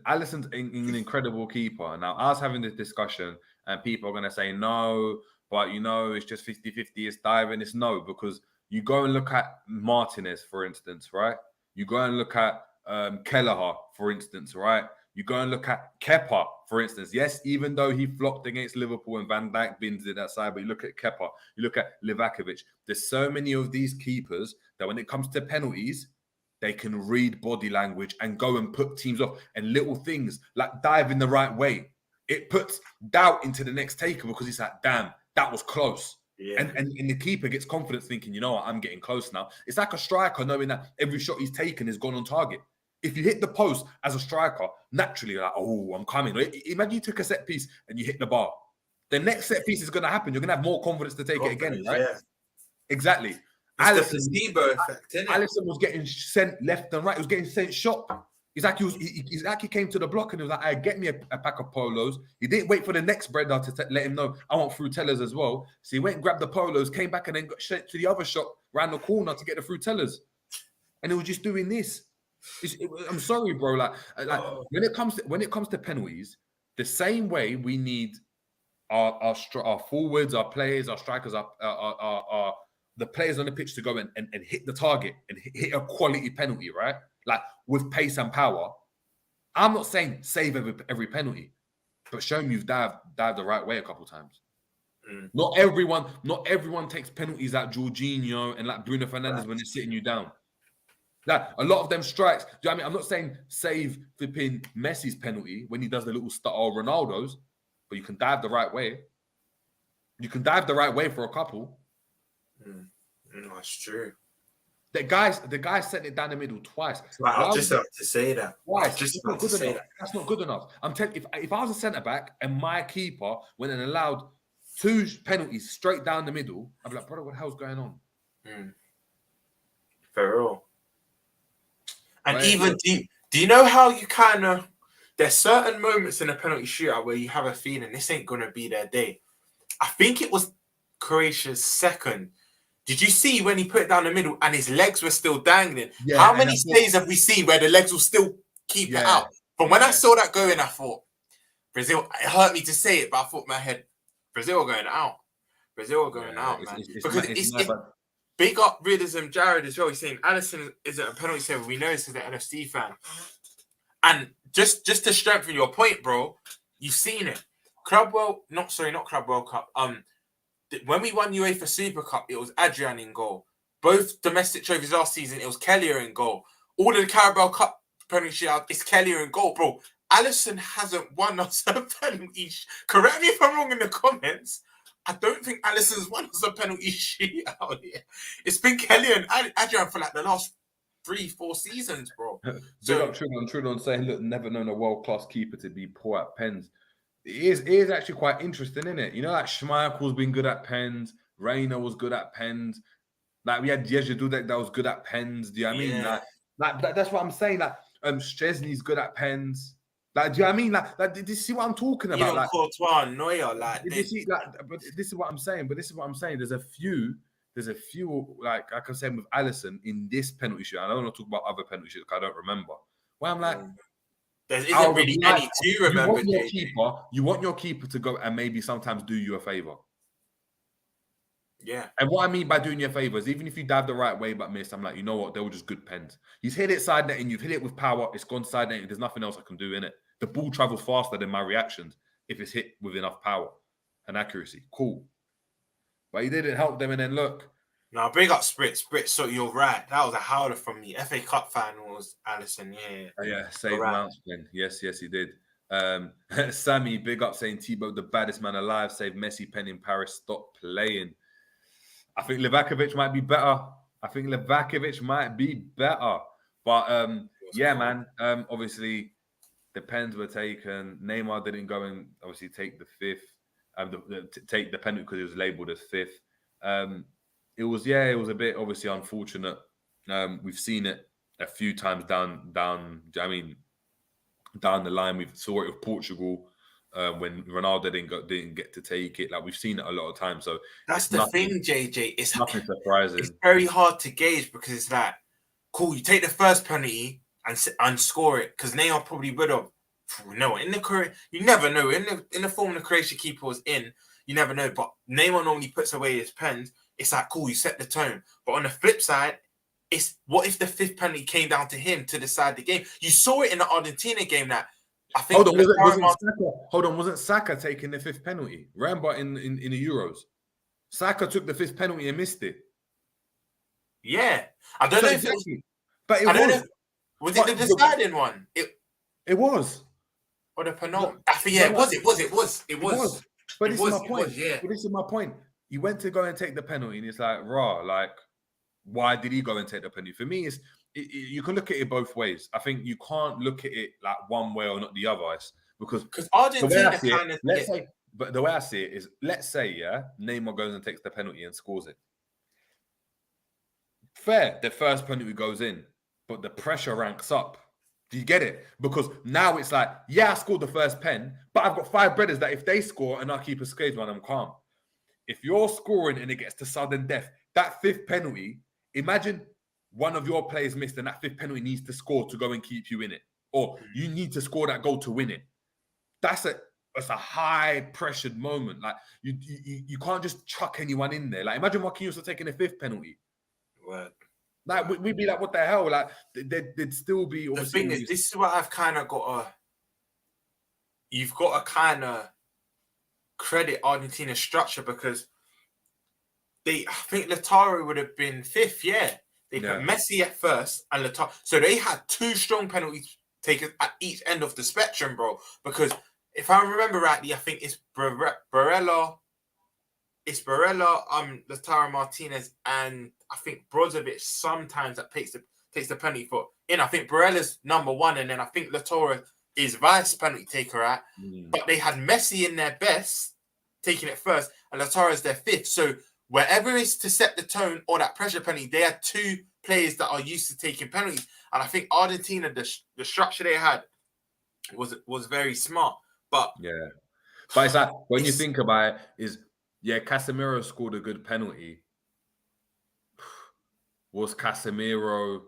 Alisson's an incredible keeper. Now, I was having this discussion, and people are going to say, no, but it's just 50-50, it's diving. It's no, because you go and look at Martinez, for instance, right? You go and look at Kelleher, for instance, right? You go and look at Kepa, for instance. Yes, even though he flopped against Liverpool and Van Dijk bins it that side, but you look at Kepa, you look at Livakovic. There's so many of these keepers that when it comes to penalties, they can read body language and go and put teams off. And little things like dive in the right way, it puts doubt into the next taker because he's like, damn, that was close. Yeah. And the keeper gets confidence thinking, you know what, I'm getting close now. It's like a striker knowing that every shot he's taken has gone on target. If you hit the post as a striker, naturally you're like, oh, I'm coming. Imagine you took a set piece and you hit the bar. The next set piece is going to happen. You're going to have more confidence to take it again, right? Yeah. Exactly. Alisson was getting sent left and right. He was getting sent shot. It's like he came to the block and he was like, "Hey, get me a pack of polos." He didn't wait for the next breader to let him know, "I want frutellers as well." So he went and grabbed the polos, came back and then got sent to the other shop, ran the corner to get the frutellers. And he was just doing this. I'm sorry, bro. Like when it comes to penalties, the same way we need our forwards, our players, our strikers, our the players on the pitch to go and hit the target and hit a quality penalty, right? Like with pace and power. I'm not saying save every penalty, but show me you've dived the right way a couple of times. Not everyone takes penalties like Jorginho and like Bruno Fernandes when they're sitting you down. Like a lot of them strikes. Do you know what I mean? I'm not saying save flipping Messi's penalty when he does the little stutter or Ronaldo's, but you can dive the right way. You can dive the right way for a couple. That's true. The guy sent it down the middle twice. I was just about to say that. Twice. That's not good enough. I'm telling you, if I was a centre back and my keeper went and allowed 2 penalties straight down the middle, I'd be like, brother, what the hell's going on? For real. And even do you know how you kind of there's certain moments in a penalty shootout where you have a feeling this ain't gonna be their day. I think it was Croatia's second. Did you see when he put it down the middle and his legs were still dangling? Yeah, how many stays have we seen where the legs will still keep it out? But when I saw that going, I thought, Brazil, it hurt me to say it, but I thought in my head, Brazil are going out. Brazil are going out, man. It's big up realism, Jared, as well. He's saying Alisson isn't a penalty saver. We know this as an NFC fan. And just to strengthen your point, bro, you've seen it. not Club World Cup. When we won UEFA Super Cup, it was Adrian in goal. both domestic trophies last season, it was Kelleher in goal. All of the Carabao Cup penalty shootout, it's Kelleher in goal, bro. Alisson hasn't won us a penalty. Correct me if I'm wrong in the comments. I don't think Alisson's won us a penalty shootout here. It's been Kelleher and Adrian for like the last 3-4 seasons, bro. Big up Trudon saying, look, never known a world-class keeper to be poor at pens. It is actually quite interesting, isn't it? You know, like Schmeichel's been good at pens. Reina was good at pens. Like we had Jerzy Dudek that was good at pens. Do you know what I mean? Like that's what I'm saying. Like Szczesny's good at pens. Like, do you know what I mean? Like did you see what I'm talking about? Even like Courtois and Neuer, like did you see, but this is what I'm saying. There's a few, like I can say with Alisson in this penalty shoot. I don't want to talk about other penalty shoots because I don't remember. Where I'm like, there isn't really any to remember. You want your keeper to go and maybe sometimes do you a favor. Yeah. And what I mean by doing you a favor is even if you dive the right way but miss, I'm like, you know what? They were just good pens. He's hit it side netting. You've hit it with power. It's gone side netting. There's nothing else I can do in it. The ball travels faster than my reactions if it's hit with enough power and accuracy. Cool. But he didn't help them. And then look. Now, big up Spritz. Spritz, so you're right. That was a howler from the FA Cup finals, Alisson. Yeah, saved Mounts then. Yes, he did. Sammy, big up saying Thibaut, the baddest man alive, saved Messi pen in Paris. Stop playing. I think Livakovic might be better. But yeah, man. Obviously, the pens were taken. Neymar didn't go and obviously take the fifth, take the penalty because it was labelled as fifth. It was a bit obviously unfortunate. We've seen it a few times down the line. We saw it with Portugal when Ronaldo didn't get to take it. Like we've seen it a lot of times. So that's the thing, JJ. It's nothing surprising. It's very hard to gauge because it's like, cool, you take the first penalty and score it because Neymar probably would have. No, you never know. In the form the Croatia keeper was in, you never know. But Neymar normally puts away his pens. It's like, cool, you set the tone. But on the flip side, it's what if the fifth penalty came down to him to decide the game? You saw it in the Argentina game that I think. Wasn't Saka taking the fifth penalty? Remember in the Euros, Saka took the fifth penalty and missed it. Yeah, I don't know if it was, but it was. Was it the deciding one? It was. Or the penalty? I think it was. But this is my point. But this is my point. You went to go and take the penalty, and it's like, like, why did he go and take the penalty? For me, you can look at it both ways. I think you can't look at it like one way or not the other. Because Argentina but the way I see it is, let's say, Neymar goes and takes the penalty and scores it. Fair, the first penalty goes in, but the pressure ranks up. Do you get it? Because now it's like, I scored the first pen, but I've got 5 brothers that if they score and our keeper scores one, I'm calm. If you're scoring and it gets to sudden death, that fifth penalty, imagine one of your players missed and that fifth penalty needs to score to go and keep you in it. Or you need to score that goal to win it. That's a high pressured moment. Like you can't just chuck anyone in there. Like imagine Marquinhos taking a fifth penalty. What? Like we'd be like, what the hell? Like there'd still be. The thing is, this is what I've kind of got to. You've got to kind of credit Argentina's structure because I think Lautaro would have been fifth. Yeah, they put Messi at first and Lautaro. So they had 2 strong penalty takers at each end of the spectrum, bro. Because if I remember rightly, I think it's Barella. It's Barella, Lautaro Martinez, and I think Brozovic sometimes that takes the penalty for. I think Barella's number 1, and then I think Lautaro is vice penalty taker at. But they had Messi in their best, taking it first, and Lautaro's their fifth. So wherever it's to set the tone or that pressure penalty, they had 2 players that are used to taking penalties. And I think Argentina, the structure they had was very smart. But it's like when you think about it, Casemiro scored a good penalty. Was Casemiro?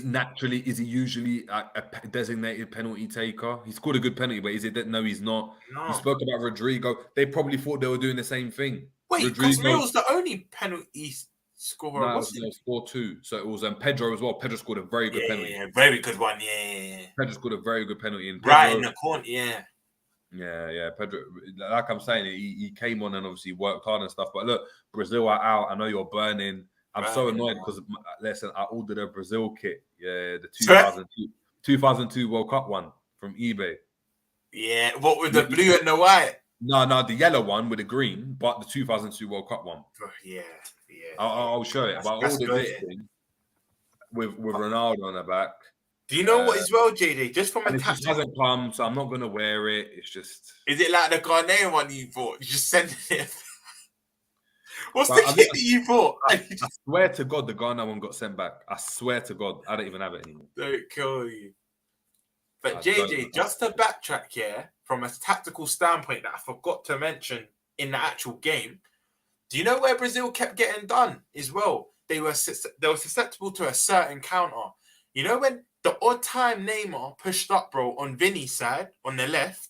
Naturally, is he usually a designated penalty taker? He scored a good penalty, but is it that? No, he's not. No. You spoke about Rodrigo. They probably thought they were doing the same thing. Wait, Casemiro's the only penalty scorer. No, it scored 2. So it was Pedro as well. Pedro scored a very good penalty. Yeah, very good one. Yeah. Pedro scored a very good penalty. Right in the corner, yeah. Yeah. Pedro, like I'm saying, he came on and obviously worked hard and stuff. But look, Brazil are out. I know you're burning. I'm so annoyed because, listen, I ordered a Brazil kit. Yeah, the 2002 World Cup one from eBay. Yeah, what with the blue and the white? No, the yellow one with the green, but the 2002 World Cup one. Yeah. I'll show it. But I ordered this thing with Ronaldo on the back. Do you know what as well, JJ? Just from a it just hasn't come, so I'm not gonna wear it. It's just. Is it like the Ghanaian one you bought? You just sent it. What's the kit that you bought? I swear to God, the Ghana one got sent back. I swear to God, I don't even have it anymore. Don't kill you. But JJ, just to backtrack here, from a tactical standpoint that I forgot to mention in the actual game, do you know where Brazil kept getting done as well? They were susceptible to a certain counter. You know when the odd time Neymar pushed up, bro, on Vinny's side, on the left,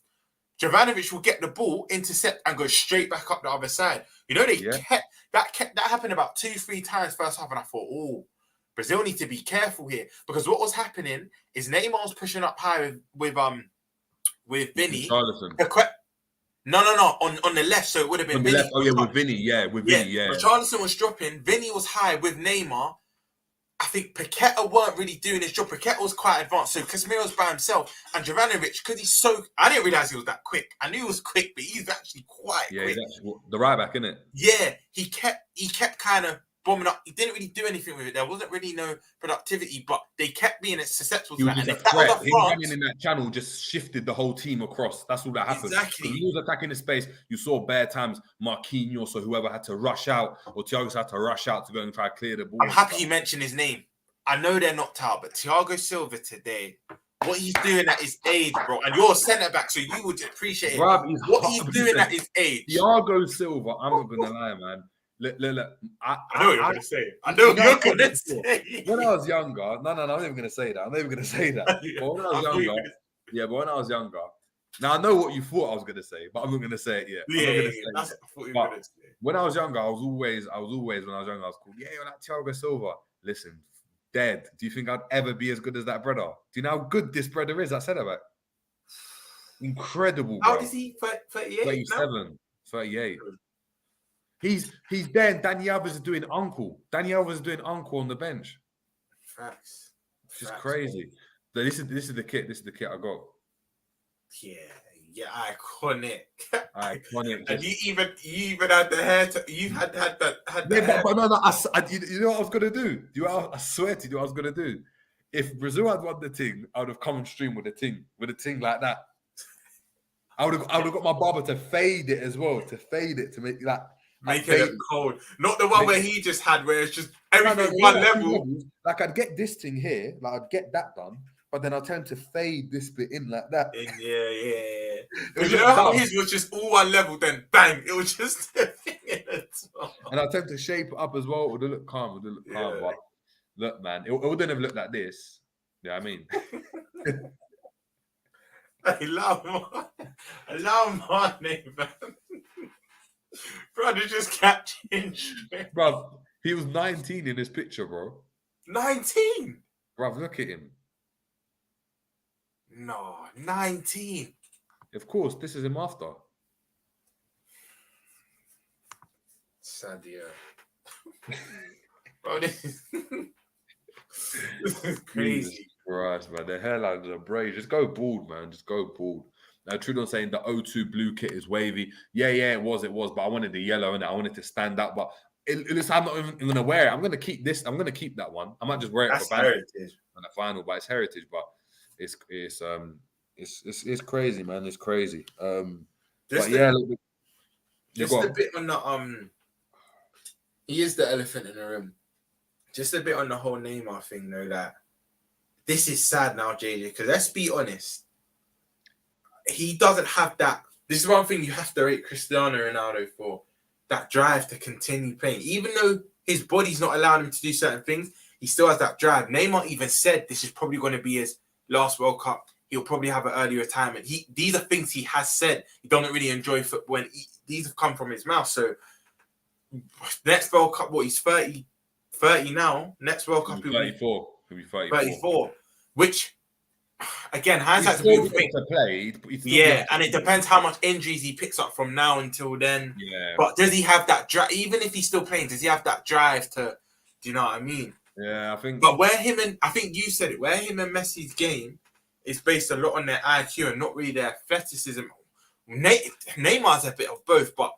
Jovanovic will get the ball, intercept, and go straight back up the other side. You know, that happened about 2-3 times first half, and I thought, oh, Brazil need to be careful here. Because what was happening is Neymar was pushing up high with Vinny. No, on the left, so it would have been on the Vinny. left. Oh yeah, with Vinny, Vinny. Richarlison was dropping. Vinny was high with Neymar. I think Paqueta weren't really doing his job. Paqueta was quite advanced, so Casemiro's by himself. And Jovanovic, because he's so... I didn't realise he was that quick. I knew he was quick, but he's actually quite quick. Yeah, the right back, isn't it? Yeah, he kept kind of bombing up. He didn't really do anything with it. There wasn't really no productivity, but they kept being susceptible to that. And if that was a him running in that channel just shifted the whole team across. That's all that happened. Exactly. He was attacking the space. You saw bare times Marquinhos or whoever had to rush out, or Thiago had to rush out to go and try to clear the ball. I'm happy you mentioned his name. I know they're knocked out, but Thiago Silva today, what he's doing at his age, bro, and you're a centre back, so you would appreciate it. What he's doing at his age. Thiago Silva, I'm not gonna lie, man. Look. I know what you're gonna say. I know what you're gonna say. When I was younger, no, I'm not even gonna say that. I'm not even gonna say that. But when I was younger, now I know what you thought I was gonna say, but I'm not gonna say it yet. That's what I thought you were gonna say. When I was younger, I was always when I was younger, I was called, you're like Thiago Silva. Listen, dead. Do you think I'd ever be as good as that brother? Do you know how good this brother is? I said about incredible. How old is he? 38? 37, 38. He's there, and Dani Alves is doing uncle. Dani Alves is doing uncle on the bench. Facts. Which is crazy. So this is the kit. This is the kit I got. Yeah, iconic. Iconic. And you even had the hair. You had that. Yeah, but no. You know what I was gonna do? I swear to you, what I was gonna do. If Brazil had won the thing, I would have come on stream with a thing like that. I would have got my barber to fade it as well, to make that. Make it cold. Not the one where he just had, where it's just everything one level. Like I'd get this thing here, like I'd get that done, but then I'll tend to fade this bit in like that. Yeah. You know how his was just all one level, then bang, it was just and I tend to shape it up as well. It would look calm. But look, man, it wouldn't have looked like this. Yeah, I mean. Allow my name, man. Brother just catching shit. Bro, he was 19 in this picture, bro. 19? Bro, look at him. No, 19. Of course, this is him after. Sadio. Bro, this is crazy. Jesus Christ, man. The hairline is a braid. Just go bald, man. Just go bald. Now, Trudon saying the O2 blue kit is wavy. Yeah, it was. But I wanted the yellow and I wanted to stand out. But I'm not even going to wear it. I'm going to keep this. I'm going to keep that one. I might just wear it for heritage on the final. But it's heritage. But it's crazy, man. It's crazy. Just a bit on the He is the elephant in the room. Just a bit on the whole Neymar thing, though. That this is sad now, JJ. Because let's be honest. He doesn't have that. This is one thing you have to rate Cristiano Ronaldo for, that drive to continue playing. Even though his body's not allowing him to do certain things, he still has that drive. Neymar even said this is probably going to be his last World Cup. He'll probably have an early retirement. These are things he has said. He doesn't really enjoy football. These have come from his mouth. So next World Cup, he's 30 now. Next World Cup, he'll be 34. He'll be 34. Which, again, He's hindsight's a still beautiful able thing. to play. He's still Yeah, able to and it play. depends how much injuries he picks up from now until then. Yeah, But does he have that drive? Even if he's still playing, does he have that drive to? Do you know what I mean? yeah. I think. But I think you said it, where him and Messi's game is based a lot on their IQ and not really their athleticism. Neymar's a bit of both, but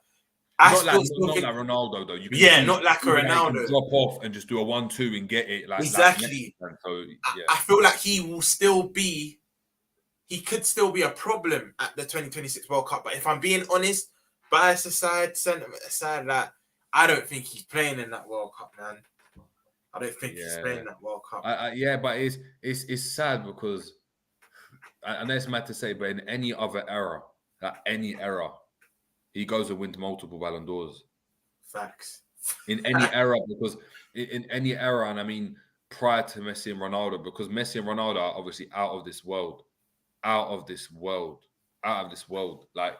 I Not like still think, Ronaldo though. You can yeah, see not like a even how he can Ronaldo. drop off and just do a 1-2 and get it like Exactly. Messi can. So yeah, I feel like he could still be a problem at the 2026 World Cup. But if I'm being honest, bias aside, sentiment aside, like I don't think he's playing in that World Cup, man. I don't think he's playing in that World Cup. yeah, but it's sad because I know it's mad to say, but in any other era, he goes and wins multiple Ballon d'Ors. Facts. In any era, because in any era, and I mean prior to Messi and Ronaldo, because Messi and Ronaldo are obviously out of this world. Like,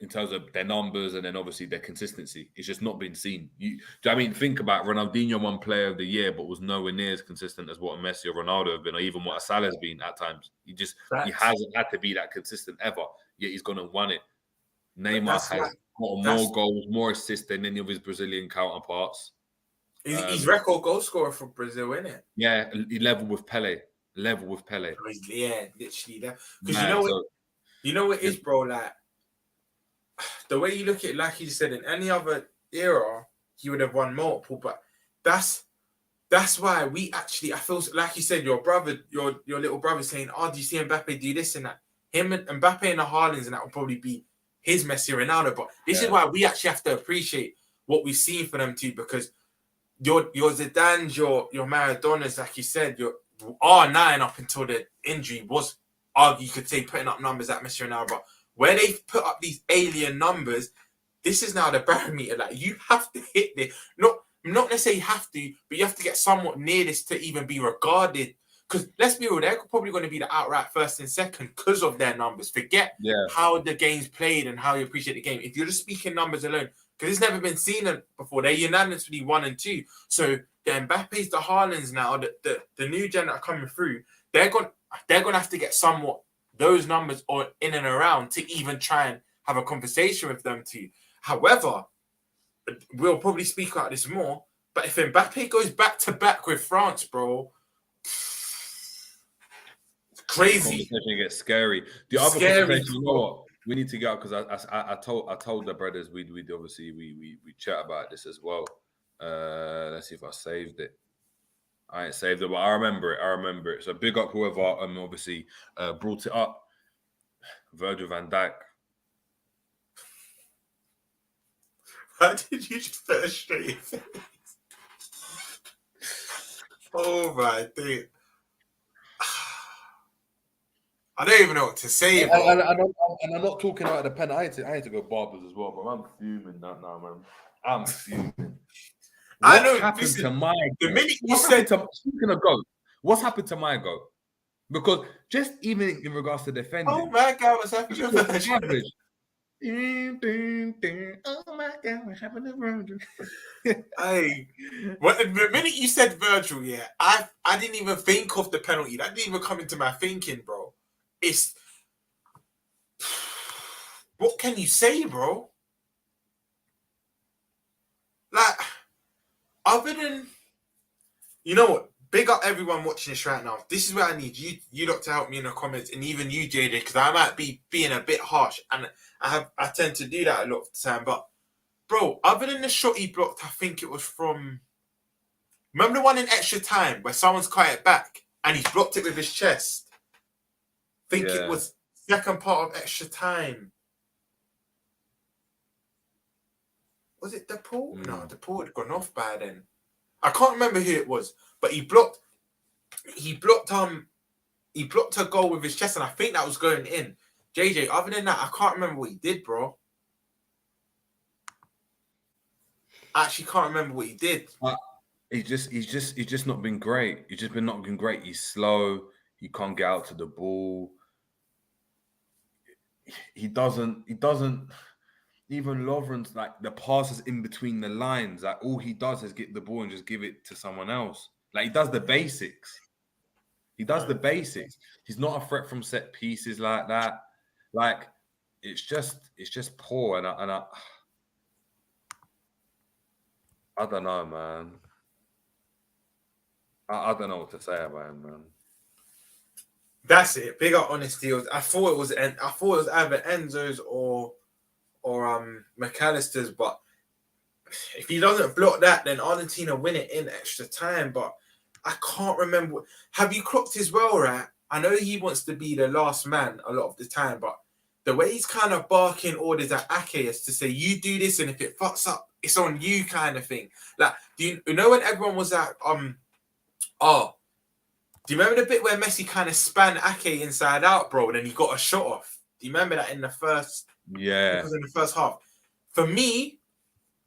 in terms of their numbers and then obviously their consistency, it's just not been seen. Do you know what I mean? Think about Ronaldinho won Player of the Year, but was nowhere near as consistent as what Messi or Ronaldo have been, or even what Salah's been at times. He hasn't had to be that consistent ever. Yet he's gone and won it. Neymar has got more goals, more assists than any of his Brazilian counterparts. He's record goal scorer for Brazil, isn't it? Yeah, he level with Pele. Yeah, literally that. Because you know what it is, bro. Like the way you look at it, like you said, in any other era, he would have won multiple. But that's why I feel like you said, your little brother saying, "Oh, do you see Mbappe do this and that?" Him and Mbappe and the Haalands and that will probably be his Messi, Ronaldo. But this is why we actually have to appreciate what we've seen for them too, because your Zidane's, your Maradona's, like you said, your R9 up until the injury was, you could say, putting up numbers at Messi, Ronaldo. But where they put up these alien numbers, this is now the barometer. Like you have to hit this, not necessarily have to, but you have to get somewhat near this to even be regarded. Because let's be real, they're probably going to be the outright first and second because of their numbers. Forget how the game's played and how you appreciate the game. If you're just speaking numbers alone, because it's never been seen before, they're unanimously 1 and 2. So the Mbappe's, the Haalands now, the new gen that are coming through, they're going to have to get somewhat those numbers or in and around to even try and have a conversation with them too. However, we'll probably speak about this more, but if Mbappe goes back to back with France, bro, crazy. The conversation gets scary. The other conversation, you know what? We need to get out because I told the brothers we obviously we chat about this as well. Let's see if I saved it. I ain't saved it, but I remember it. So big up whoever obviously brought it up. Virgil van Dijk. How did you just put a straight face? Oh my dude. I don't even know what to say. And I'm not talking about the pen. I had to go barbers as well, but I'm fuming that now, man. I'm fuming. I know. What happened to my the goat? minute you said, speaking of goat, what's happened to my goat? Because just even in regards to defending, oh my God, what's happened to Virgil? average. Oh my God, what happened to Virgil? Hey, the minute you said Virgil, yeah, I didn't even think of the penalty. That didn't even come into my thinking, bro. It's what can you say, bro? Like, other than, you know what? Big up everyone watching this right now. This is where I need you lot to help me in the comments, and even you, JJ, because I might be being a bit harsh, and I tend to do that a lot of the time. But bro, other than the shot he blocked, I think it was from. Remember the one in extra time where someone's cut it back and he blocked it with his chest? I think it was second part of extra time. Was it DePaul? No, DePaul had gone off by then. I can't remember who it was, but he blocked a goal with his chest, and I think that was going in. JJ, other than that, I can't remember what he did, bro. I actually can't remember what he did. He's just not been great. He's just been not been great. He's slow. He can't get out to the ball. He doesn't. Even Lovren's, like, the passes in between the lines, like, all he does is get the ball and just give it to someone else. Like, he does the basics. He does the basics. He's not a threat from set pieces like that. Like, it's just poor. And I don't know, man. I don't know what to say about him, man. That's it. Big up honesty. I thought it was either Enzo's or McAllister's, but if he doesn't block that, then Argentina win it in extra time. But I can't remember. Have you clocked as well, right? I know he wants to be the last man a lot of the time, but the way he's kind of barking orders at Ake is to say, you do this, and if it fucks up, it's on you kind of thing. Like, do you know when everyone was at, do you remember the bit where Messi kind of span Ake inside out, bro, and then he got a shot off? Do you remember that in the first? Yeah. Because in the first half. For me,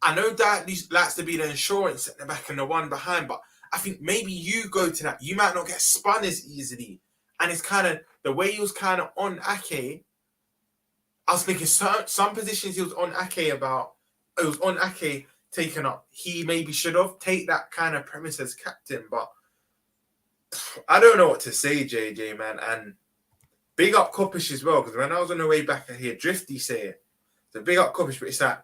I know that likes to be the insurance at the back and the one behind, but I think maybe you go to that. You might not get spun as easily. And it's kind of the way he was kind of on Ake. I was thinking some positions he was on Ake about. It was on Ake taken up. He maybe should have take that kind of premise as captain, but I don't know what to say, JJ, man. And big up Kopish as well, because when I was on the way back, I hear Drifty say it. So big up Kopish, but it's like,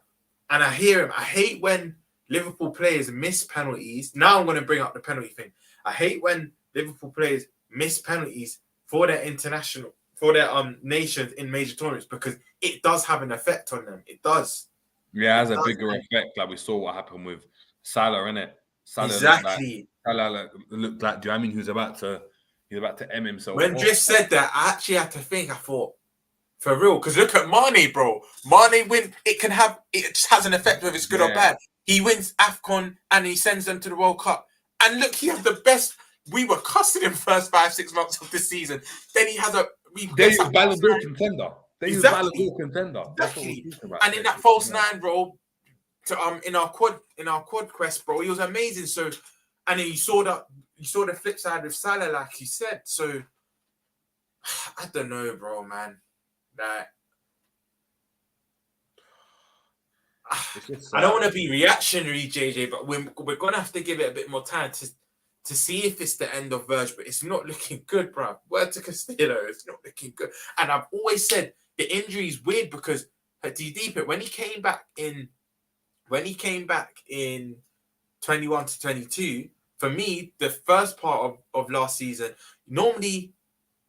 and I hear him. I hate when Liverpool players miss penalties. Now I'm going to bring up the penalty thing. I hate when Liverpool players miss penalties for their nations in major tournaments, because it does have an effect on them. It does. Yeah, it has a bigger effect. Like we saw what happened with Salah, innit? Salah Exactly. Salah looked like, do you know what I mean? He was about to M himself. When Drift said that, I actually had to think. I thought, for real, because look at Mane, bro. Mane win. It just has an effect whether it's good or bad. He wins AFCON and he sends them to the World Cup. And look, he has the best. We were cussing him first 5-6 months of the season. Then he has a. They use Ballon d'Or contender. Exactly. That's what we're talking about. And in that false nine, bro, in our quad quest, bro, he was amazing. So, and then you saw the flip side with Salah, like you said. So, I don't know, bro, man. That I don't want to be reactionary, JJ, but we're gonna have to give it a bit more time to see if it's the end of Verge. But it's not looking good, bro. Word to Castillo, it's not looking good. And I've always said the injury is weird because do you deep it when he came back in 21 to 22. For me, the first part of last season, normally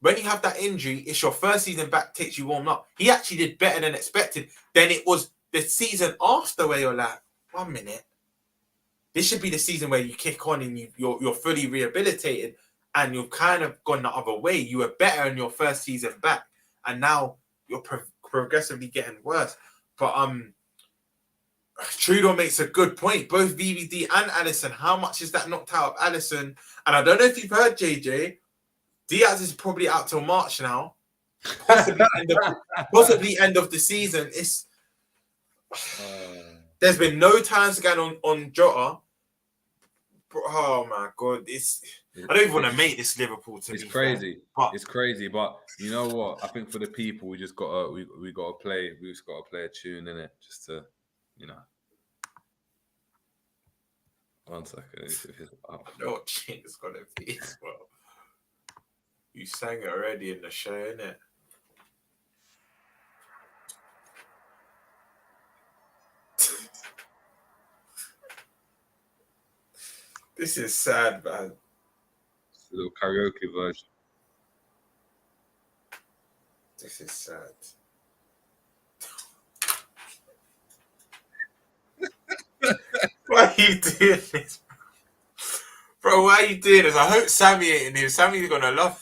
when you have that injury, it's your first season back, takes you warm up. He actually did better than expected. Then it was the season after where you're like, 1 minute. This should be the season where you kick on and you're fully rehabilitated and you've kind of gone the other way. You were better in your first season back, and now you're progressively getting worse. But Trudeau makes a good point. Both VVD and Alisson, how much is that knocked out of Alisson? And I don't know if you've heard, JJ, Diaz is probably out till March now. Possibly end of the season. It's there's been no time scan on Jota. Oh my god, I don't even want to make this Liverpool to it's be crazy. Fair, it's crazy, but you know what? I think for the people, we just gotta we gotta play. We just gotta play a tune in it, just to, you know. 1 second. I know what tune it's gonna be as well. You sang it already in the show, innit? This is sad, man. It's a little karaoke version. This is sad. Why are you doing this? Bro, why are you doing this? I hope Sammy ain't in here. Sammy's gonna love.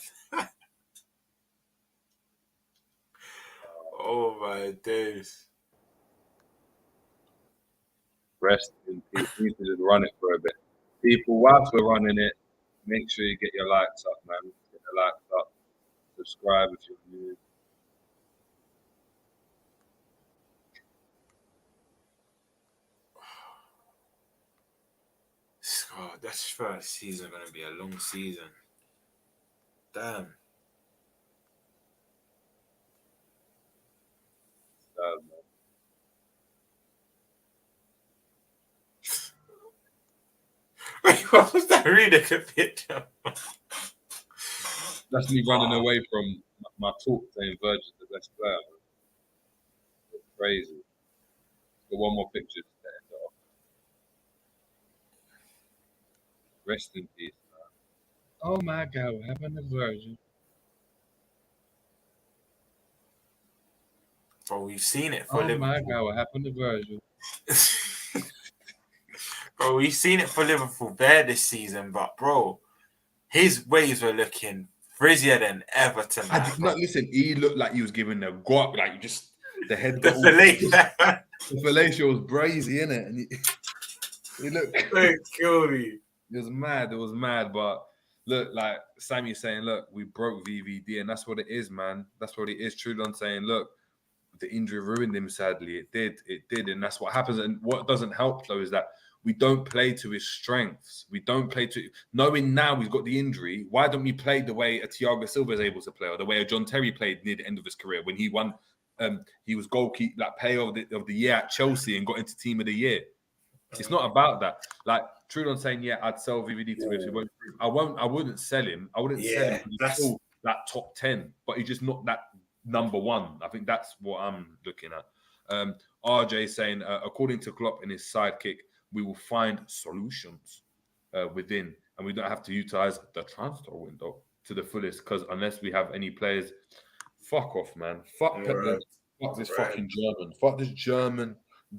Oh my days. Rest in peace. We need to just run it for a bit. People, whilst we're running it, make sure you get your likes up, man. Get the likes up. Subscribe if you're new. God, that's first season gonna be a long season. Damn. Man. Wait, what was that really good picture? That's me running away from my talk saying Virgil's the best player. It's crazy. Got one more picture. Rest in peace. Oh my God, what happened to Virgil? Bro, we've seen it for Oh Liverpool. my God, what happened to Virgil? Bro, we've seen it for Liverpool bare this season, but bro, his waves were looking frizzier than ever tonight. No, listen, he looked like he was giving a guap, like you just the head The got all fillet. the fellatio was brazy, innit? And he looked Don't kill me. it was mad, but look, like Sammy's saying, look, we broke VVD, and that's what it is, man. That's what it is. Trudon saying, look, the injury ruined him, sadly. It did, and that's what happens. And what doesn't help though is that we don't play to his strengths. We don't play to knowing now he's got the injury. Why don't we play the way a Thiago Silva is able to play, or the way a John Terry played near the end of his career when he won? He was goalkeeper, like player of the year at Chelsea, and got into team of the year. It's not about that. Like Trudon saying, yeah, I'd sell VVD to him if he won't. I wouldn't sell him. I wouldn't sell him. He's still that top 10, but he's just not that number one. I think that's what I'm looking at. RJ saying, according to Klopp and his sidekick, we will find solutions within, and we don't have to utilize the transfer window to the fullest, because unless we have any players, fuck off, man. Fuck this fucking German. Fuck this German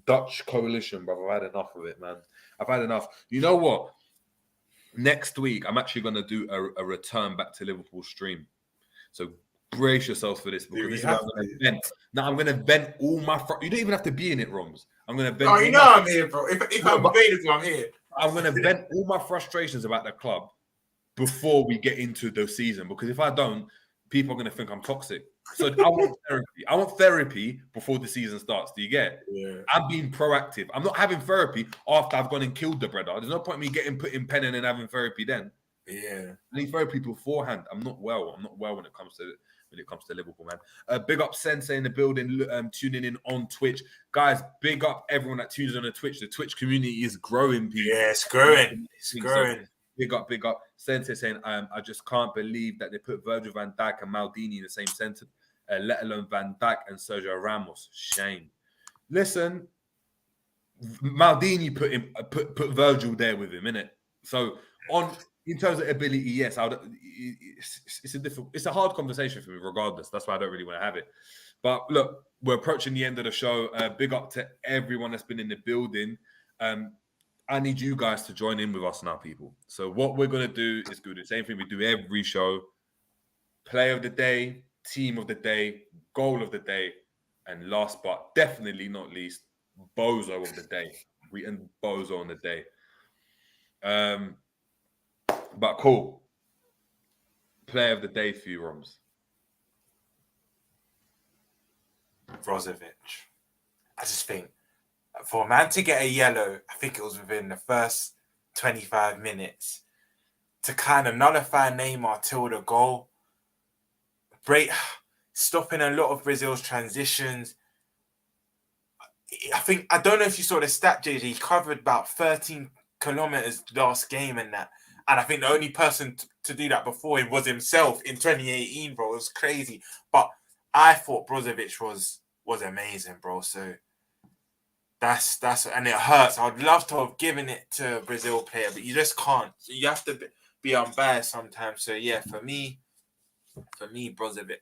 Dutch coalition, bro. I've had enough of it, man. I've had enough. You know what? Next week, I'm actually going to do a return back to Liverpool stream. So brace yourselves for this, because this is what I'm going to vent. Now I'm going to vent all my... You don't even have to be in it, Romz. I'm going to vent... Oh, you know I'm here, bro. If I'm available, I'm here. I'm going to vent all my frustrations about the club before we get into the season, because if I don't, people are going to think I'm toxic. So I want therapy. I want therapy before the season starts. Do you get it? Yeah. I'm being proactive. I'm not having therapy after I've gone and killed the brother. There's no point in me putting pen in and having therapy then. Yeah. I need therapy beforehand. I'm not well when it comes to Liverpool, man. Big up Sensei in the building, tuning in on Twitch. Guys, big up everyone that tunes in on the Twitch. The Twitch community is growing, people. Yeah, it's growing. It's growing. Big up. Sensei saying, I just can't believe that they put Virgil van Dijk and Maldini in the same sentence, let alone Van Dijk and Sergio Ramos. Shame. Listen, Maldini put Virgil there with him, innit? So in terms of ability, yes, it's a hard conversation for me, regardless. That's why I don't really want to have it. But look, we're approaching the end of the show. Big up to everyone that's been in the building. I need you guys to join in with us now, people. So what we're going to do is do the same thing we do every show. Play of the day, team of the day, goal of the day, and last but definitely not least, bozo of the day. We end bozo on the day. But cool. Player of the day for you, Romz. Brozovic. I just think for a man to get a yellow, I think it was within the first 25 minutes, to kind of nullify Neymar till the goal, stopping a lot of Brazil's transitions. I don't know if you saw the stat, JJ, he covered about 13 kilometers last game and that. And I think the only person to do that before him was himself in 2018, bro. It was crazy. But I thought Brozovic was amazing, bro. So that's and it hurts. I'd love to have given it to a Brazil player, but you just can't. So you have to be unbiased sometimes. So yeah, for me, Brozovic.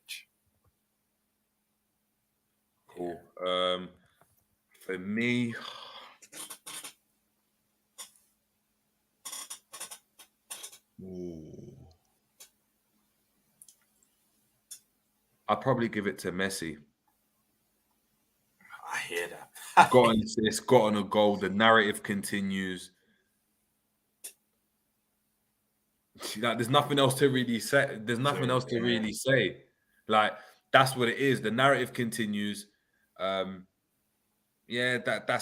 Cool. For me, I'd probably give it to Messi. I hear that. Got an assist, got on a goal. The narrative continues. Like, there's nothing else to really say. There's nothing else to really say. Like, that's what it is. The narrative continues. That's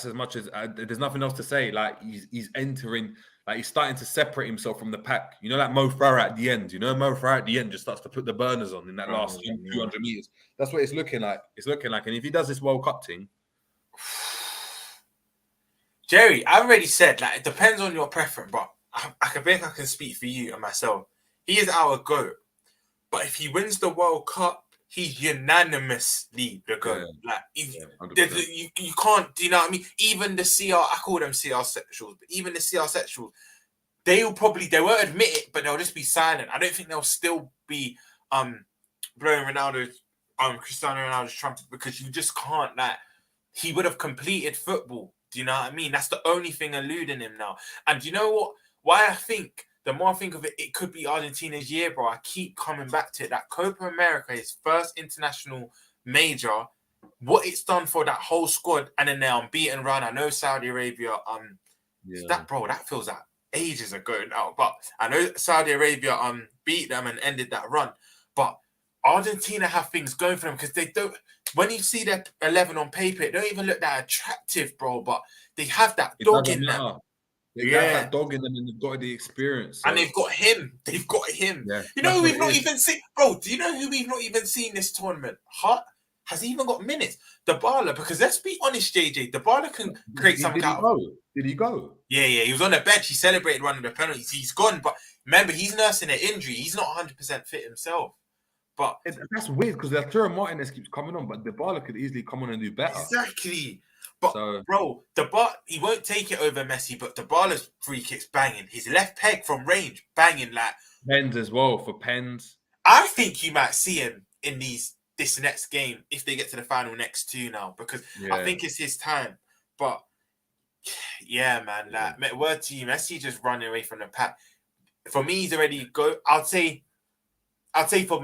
as much as there's nothing else to say. Like, he's entering, like he's starting to separate himself from the pack. You know, like Mo Farah at the end. You know, Mo Farah at the end just starts to put the burners on in that last 200 meters. That's what it's looking like. And if he does this World Cup thing, Jerry, I already said, like, it depends on your preference, but I can speak for you and myself. He is our GOAT. But if he wins the World Cup, he's unanimously the GOAT. Like, Yeah, you can't, do you know what I mean? Even the CR, I call them CR sexuals, but even the CR sexuals, they won't admit it, but they'll just be silent. I don't think they'll still be blowing Cristiano Ronaldo's trumpet, because you just can't, like, he would have completed football. Do you know what I mean? That's the only thing eluding him now. And you know what? Why I think, the more I think of it, it could be Argentina's year, bro. I keep coming back to it. That Copa America, his first international major, what it's done for that whole squad, and then their unbeaten run. I know Saudi Arabia, that feels like ages ago now. But I know Saudi Arabia beat them and ended that run. But Argentina have things going for them, because they don't. When you see their 11 on paper, it don't even look that attractive, bro. But they have that dog in them. They have that dog in them, and they've got the experience. So. And they've got him. Yeah, you know who we've not even seen? Bro, do you know who we've not even seen this tournament? Hart has he even got minutes? Dybala, because let's be honest, JJ, Dybala can create something out of it. Did he go? Yeah, he was on the bench. He celebrated one of the penalties. He's gone, but remember, he's nursing an injury. He's not 100% fit himself. But that's weird, because Arturo Martinez keeps coming on, but Dybala could easily come on and do better. Exactly. But, bro, he won't take it over Messi, but Dybala's free kicks banging. His left peg from range banging, like. Pens as well, for pens. I think you might see him in this next game if they get to the final next two now, because I think it's his time. But, yeah, man, like, word to you, Messi just running away from the pack. For me, he's already go. I'd say for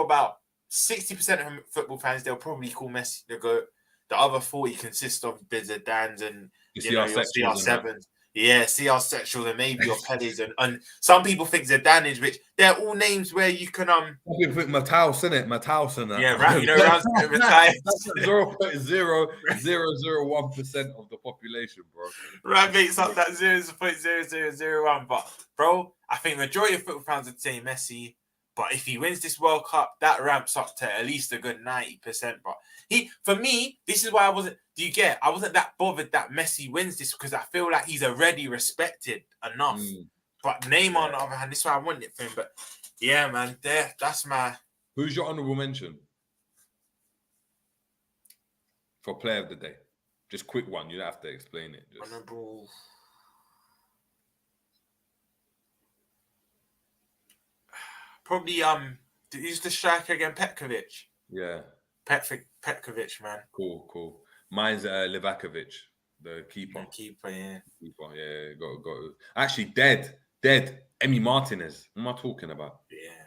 about 60% of football fans, they'll probably call Messi the GOAT. The other 40 consist of Zidans and your CR7s. Yeah, CR sexual and maybe your Pelés, and some people think Zidane is, which they're all names where you can Some people think Mataus, innit? Mataus and that. Yeah, right. You know, Romz retired. That's 0.0001% of the population, bro. Right, makes up that 0.0001. But bro, I think majority of football fans would say Messi. But if he wins this World Cup, that ramps up to at least a good 90%. But for me, this is why I wasn't that bothered that Messi wins this, because I feel like he's already respected enough. But Neymar, on the other hand, this is why I want it for him. But yeah, man, that's my. Who's your honourable mention for player of the day? Just quick one. You don't have to explain it. Just... Honourable. Probably who's the striker again? Petkovic. Yeah. Petkovic, man. Cool. Mine's Livakovic, the keeper. Keeper, yeah. Got. Actually, dead. Emi Martinez. What am I talking about? Yeah.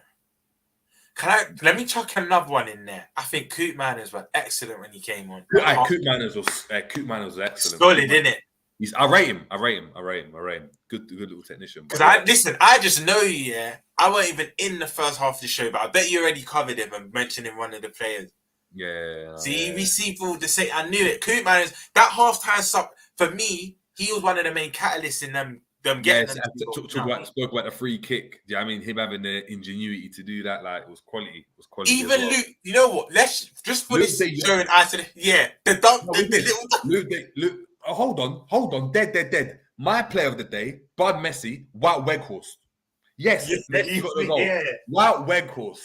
Let me chuck another one in there. I think Koopman was excellent when he came on. Koopman was excellent. Solid, isn't it? I rate him. Good little technician. Because I just know you, yeah. I wasn't even in the first half of the show, but I bet you already covered him and mentioned him one of the players. Yeah. See, we see people to say, I knew it. Koopman is that halftime sub for me. He was one of the main catalysts in them getting. Spoke about the free kick. Yeah, I mean, him having the ingenuity to do that, like, it was quality. Even well. Luke, you know what? Let's just for this show and I said, the dunk, Luke. Hold on. Dead. My player of the day, Bud Messi, Wout Weghorst. Yes, Messi got the goal. Yeah. Wout Weghorst.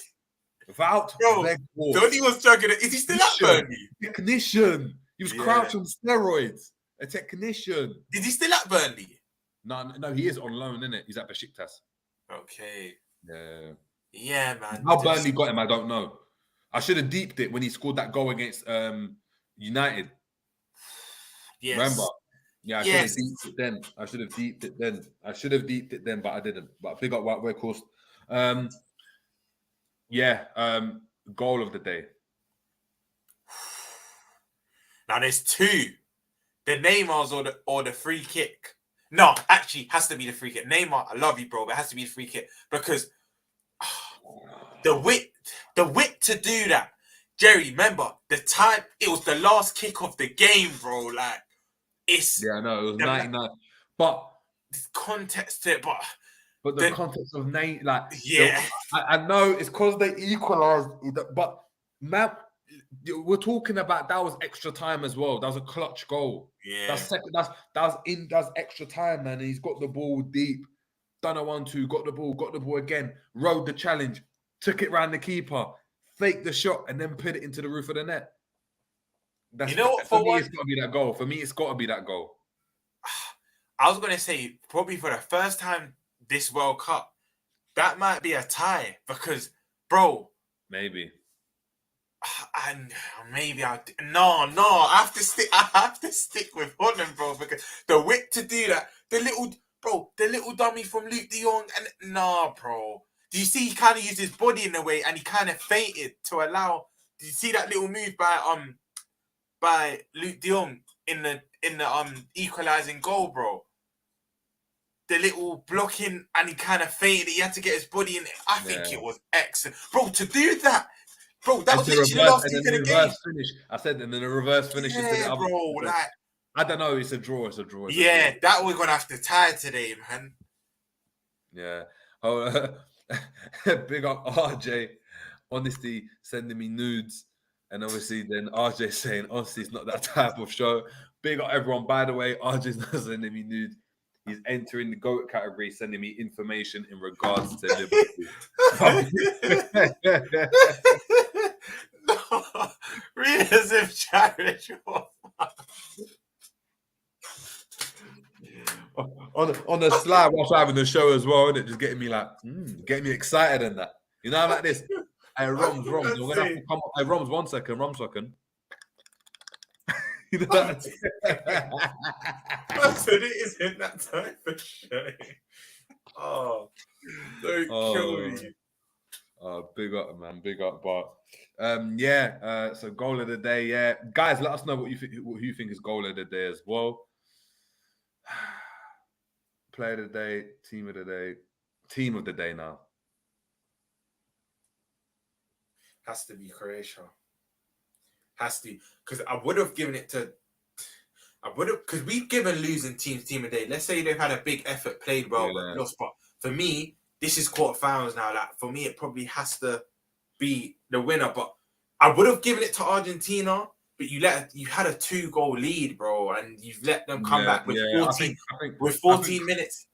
Donny was struggling. Is he still at Burnley? Technician. He was crouched on steroids. A technician. Is he still at Burnley? No, he is on loan, isn't it? He's at Besiktas. Okay. Yeah. Yeah, man. How Burnley got him, I don't know. I should have deeped it when he scored that goal against United. Yes. Remember? Yeah, I should have deeped it then. I should have deeped it then, but I didn't. But big up Wout Weghorst. Goal of the day. Now there's two. The Neymar's or the free kick. No, actually, has to be the free kick. Neymar, I love you, bro, but it has to be the free kick because the wit to do that. Jerry, remember the time it was the last kick of the game, bro. Like it's it was 99. But context to it, but the context of name, like I know it's because they equalized, but man, we're talking about that was extra time as well. That was a clutch goal. Yeah, that's extra time, man. And he's got the ball deep, done a 1-2, got the ball again, rode the challenge, took it round the keeper, faked the shot, and then put it into the roof of the net. You know what, For for me, one- it's got to be that goal. For me, it's got to be that goal. I was going to say, probably for the first time this World Cup, that might be a tie because, bro, Maybe. and maybe I have to stick with Holland, bro, because the wit to do that, the little dummy from Luke de Jong, and bro. Do you see he kind of used his body in a way and he kind of fainted to allow? Did you see that little move by Luke de Jong in the equalizing goal, bro? The little blocking and he kind of fainted. He had to get his body in. I think it was excellent, bro. To do that, bro, that was literally the last kick of the game. Finish. I said, and then the reverse finish. Yeah, bro. Like, I don't know. It's a draw. It's a draw. Yeah, that we're gonna have to tie today, man. Yeah. Oh, big up RJ. Honestly, sending me nudes, and obviously then RJ saying, honestly, it's not that type of show. Big up everyone. By the way, RJ's not sending me nudes. He's entering the GOAT category, sending me information in regards to Liverpool. No, read as if Jared. on the slide whilst having the show as well, and it just getting me like, getting me excited and that. You know, I'm like this. Hey, Romz, we're gonna have to come. Hey, Romz, 1 second, Romz, second. You know that? I said it isn't that time for show. Oh, don't kill me. Big up, man, big up. But so goal of the day, yeah. Guys, let us know what you think is goal of the day as well. Player of the day, team of the day now. Has to be Croatia. Has to, because I would have given it to. Because we've given losing teams team of the day. Let's say they've had a big effort, played well, but lost. But for me, this is quarterfinals now. Like for me, it probably has to be the winner. But I would have given it to Argentina. But you had a 2-goal lead, bro, and you've let them come back with 14 minutes.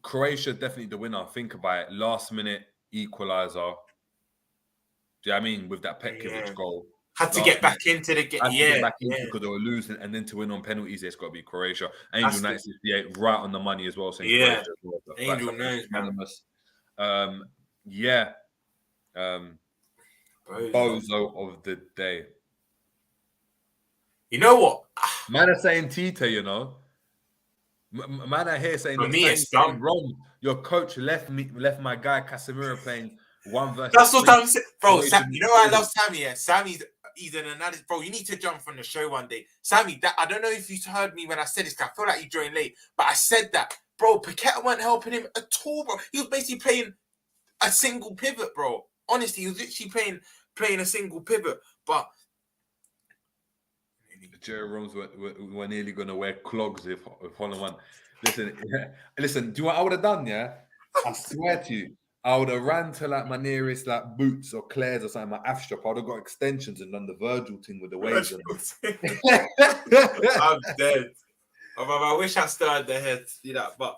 Croatia definitely the winner. Think about it. Last minute equalizer. Do you know what I mean? With that Petkovic goal. Had to get back into the game. Because they were losing, and then to win on penalties, it's got to be Croatia. Angel 968 right on the money as well. So yeah, Angel knows, man. Bozo of the day. You know what? Man are saying Tita, you know. Man are here saying, for me, it's dumb. Wrong. Your coach left my guy Casemiro playing 1 versus. That's what I'm saying, bro. You know I love Sammy. Yeah, he's an analyst, bro. You need to jump from the show one day, Sammy. That I don't know if you heard me when I said this. I feel like you joined late, but I said that, bro. Paqueta weren't helping him at all, bro. He was basically playing a single pivot, bro. Honestly, he was literally playing a single pivot, but. Jerry Romz were nearly going to wear clogs if Holland won. Listen. Do you know what I would have done? Yeah, I swear to you, I would have ran to like my nearest like Boots or Claire's or something, my AF shop. I would have got extensions and done the Virgil thing with the waves. I'm dead. I wish I still had the head to do that, but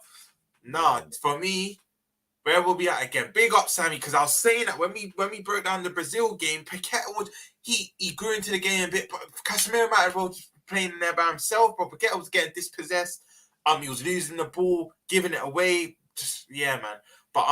nah. For me, where we'll be at again? Big up, Sammy, because I was saying that when we broke down the Brazil game, Paqueta was he grew into the game a bit, but Casemiro might have well playing in there by himself, but Paqueta was getting dispossessed. He was losing the ball, giving it away. Just man. But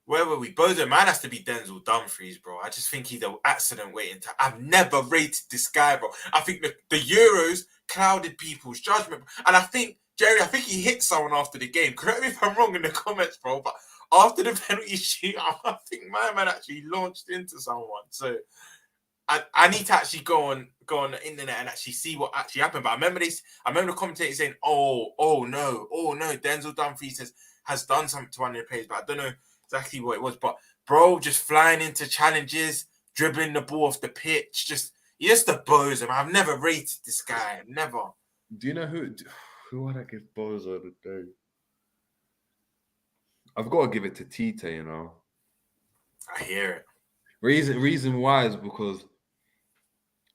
where were we? Bozo, man, has to be Denzel Dumfries, bro. I just think he's an accident waiting to. I've never rated this guy, bro. I think the Euros clouded people's judgment, and I think. Jerry, I think he hit someone after the game. Correct me if I'm wrong in the comments, bro. But after the penalty shoot, I think my man actually launched into someone. So I need to actually go on the internet and actually see what actually happened. But I remember the commentator saying, "Oh no, Denzel Dumfries has done something to one of the players," but I don't know exactly what it was. But bro, just flying into challenges, dribbling the ball off the pitch, he's just a bozo. I've never rated this guy. Never. Do you know who? Who would I give Bozo the day? I've got to give it to Tite, you know. I hear it. Reason why is because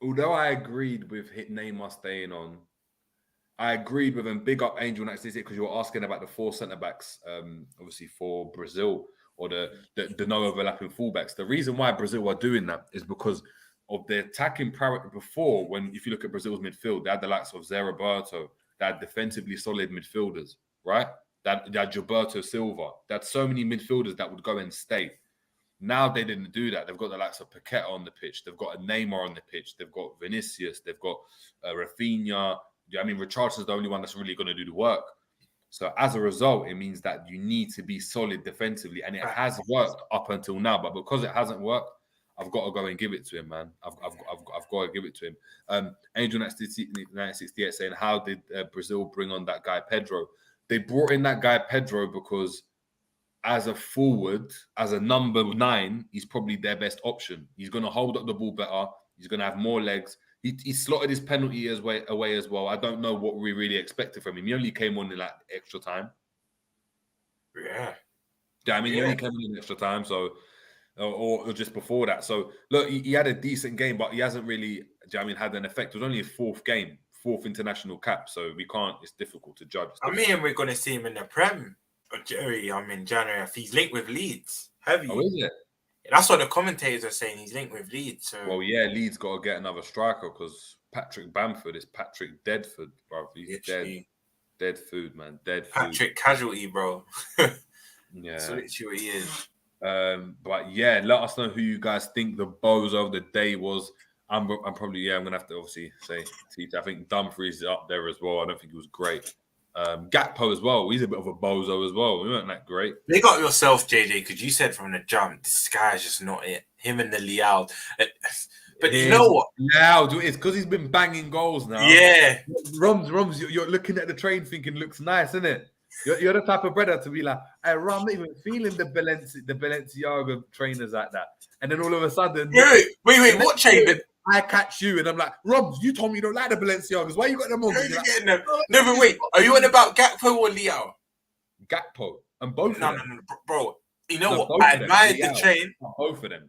although I agreed with Neymar staying on, I agreed with him. Big up Angel 96 because you were asking about the 4 centre backs, obviously for Brazil. or the no overlapping fullbacks. The reason why Brazil are doing that is because of their attacking priority before. If you look at Brazil's midfield, they had the likes of Zé Roberto, they had defensively solid midfielders, right? They had Gilberto Silva. They had so many midfielders that would go and stay. Now they didn't do that. They've got the likes of Paqueta on the pitch. They've got a Neymar on the pitch. They've got Vinicius. They've got Rafinha. I mean, Richardson's the only one that's really going to do the work. So as a result, it means that you need to be solid defensively, and it has worked up until now. But because it hasn't worked, I've got to go and give it to him, man. I've got to give it to him. Angel 968 saying, how did Brazil bring on that guy Pedro? They brought in that guy Pedro because as a forward, as a number 9, he's probably their best option. He's going to hold up the ball better. He's going to have more legs. He slotted his penalty away as well. I don't know what we really expected from him. He only came on in like extra time. Yeah. I mean, he only came on in extra time, so or just before that. So look, he had a decent game, but he hasn't really, had an effect. It was only his 4th game, 4th international cap, so we can't. It's difficult to judge. I mean, we're going to see him in the Prem. Jerry, in January. If he's linked with Leeds, heavy. Oh, is it? That's what the commentators are saying. He's linked with Leeds. So. Well, yeah, Leeds got to get another striker because Patrick Bamford is Patrick Deadford, bro. He's dead. Dead food, man. Dead food. Patrick Casualty, bro. Yeah. That's literally what he is. But yeah, let us know who you guys think the bozo of the day was. I'm probably, I'm going to have to obviously say Tita. I think Dumfries is up there as well. I don't think he was great. Gakpo as well. He's a bit of a bozo as well. We weren't that great. Big up yourself, JJ, because you said from the jump, this guy's just not it. Him and the Leao. But you know what? Leao, it's because he's been banging goals now. Yeah. Romz, you're looking at the train thinking looks nice, isn't it? You're the type of brother to be like, hey, Rom, I'm not even feeling the Balenciaga trainers like that. And then all of a sudden... Wait, what trainer? I catch you and I'm like, Rob, you told me you don't like the Balenciagas. Why you got them on? No, but wait. Are you on about Gakpo or Leao? Gakpo. And both of them. No, bro. You know what? I admired the train. Both of them.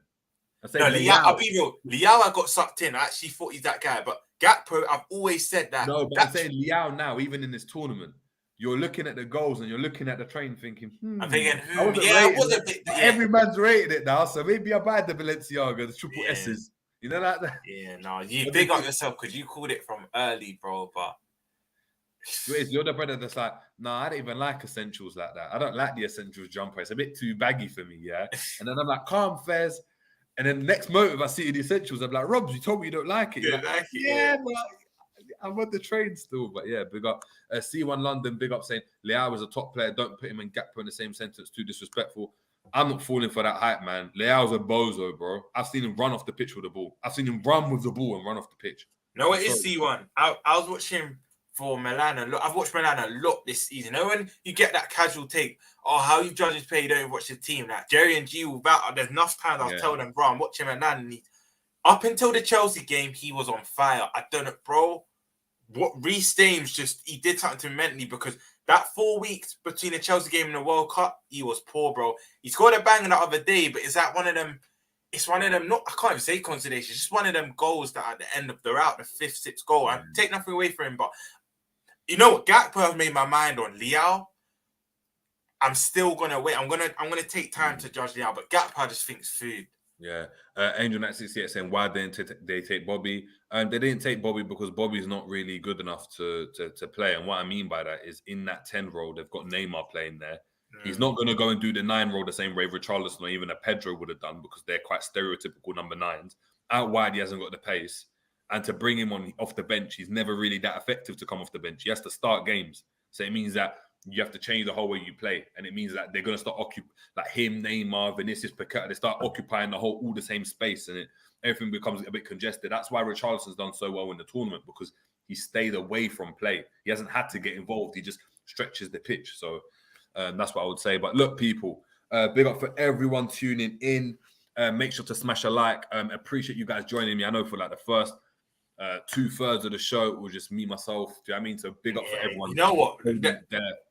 No, Leao, I'll be real. Leao, I got sucked in. I actually thought he's that guy. But Gakpo, I've always said that. No, but I'm saying Leao now, even in this tournament, you're looking at the goals and you're looking at the train thinking, I'm thinking, I was a bit. Every man's rated it now, so maybe I buy the Balenciaga, the triple S's. You know that? Yeah, no, you big up yourself because you called it from early, bro. But you're the brother that's like, I don't even like essentials like that. I don't like the essentials jumper. It's a bit too baggy for me, yeah. And then I'm like, calm, Fez. And then the next motive I see the essentials, I'm like, Robs, you told me you don't like it. Yeah, but I'm on the train still. But yeah, big up. C1 London, big up saying Leao was a top player. Don't put him and Gakpo in the same sentence. Too disrespectful. I'm not falling for that hype, man. Leao's a bozo, bro. I've seen him run off the pitch with the ball. I've seen him run with the ball and run off the pitch. No, it is C1. I was watching for Milan a lot. I've watched Milan a lot this season. You know when you get that casual take, how you judges play, you don't even watch the team. Like Jerry and G will battle. There's enough times I was telling them, bro, I'm watching Milan. And up until the Chelsea game, he was on fire. I don't know, bro. What Reece James he did something to me mentally because that 4 weeks between the Chelsea game and the World Cup, he was poor, bro. He scored a banger the other day, but is that one of them? It's one of them. I can't even say consolation. It's just one of them goals that at the end of the route, the 5th, 6th goal. I take nothing away from him, but you know what? Gakpo has made my mind on Leao. I'm still gonna wait. I'm gonna take time to judge Leao, but Gakpo I just think's food. Yeah, Angel 968 saying why didn't they take Bobby? They didn't take Bobby because Bobby's not really good enough to play. And what I mean by that is in that 10 role, they've got Neymar playing there. He's not going to go and do the 9 role the same way Richarlison or even a Pedro would have done because they're quite stereotypical number 9s. Out wide, he hasn't got the pace. And to bring him on off the bench, he's never really that effective to come off the bench. He has to start games. So it means that you have to change the whole way you play. And it means that they're going to start like him, Neymar, Vinicius, Paqueta, they start occupying all the same space and everything becomes a bit congested. That's why Richarlison's done so well in the tournament because he stayed away from play. He hasn't had to get involved. He just stretches the pitch. So that's what I would say. But look, people, big up for everyone tuning in. Make sure to smash a like. Appreciate you guys joining me. I know for like the first 2/3 of the show it was just me, myself. Do you know what I mean? So big up for everyone. You know what?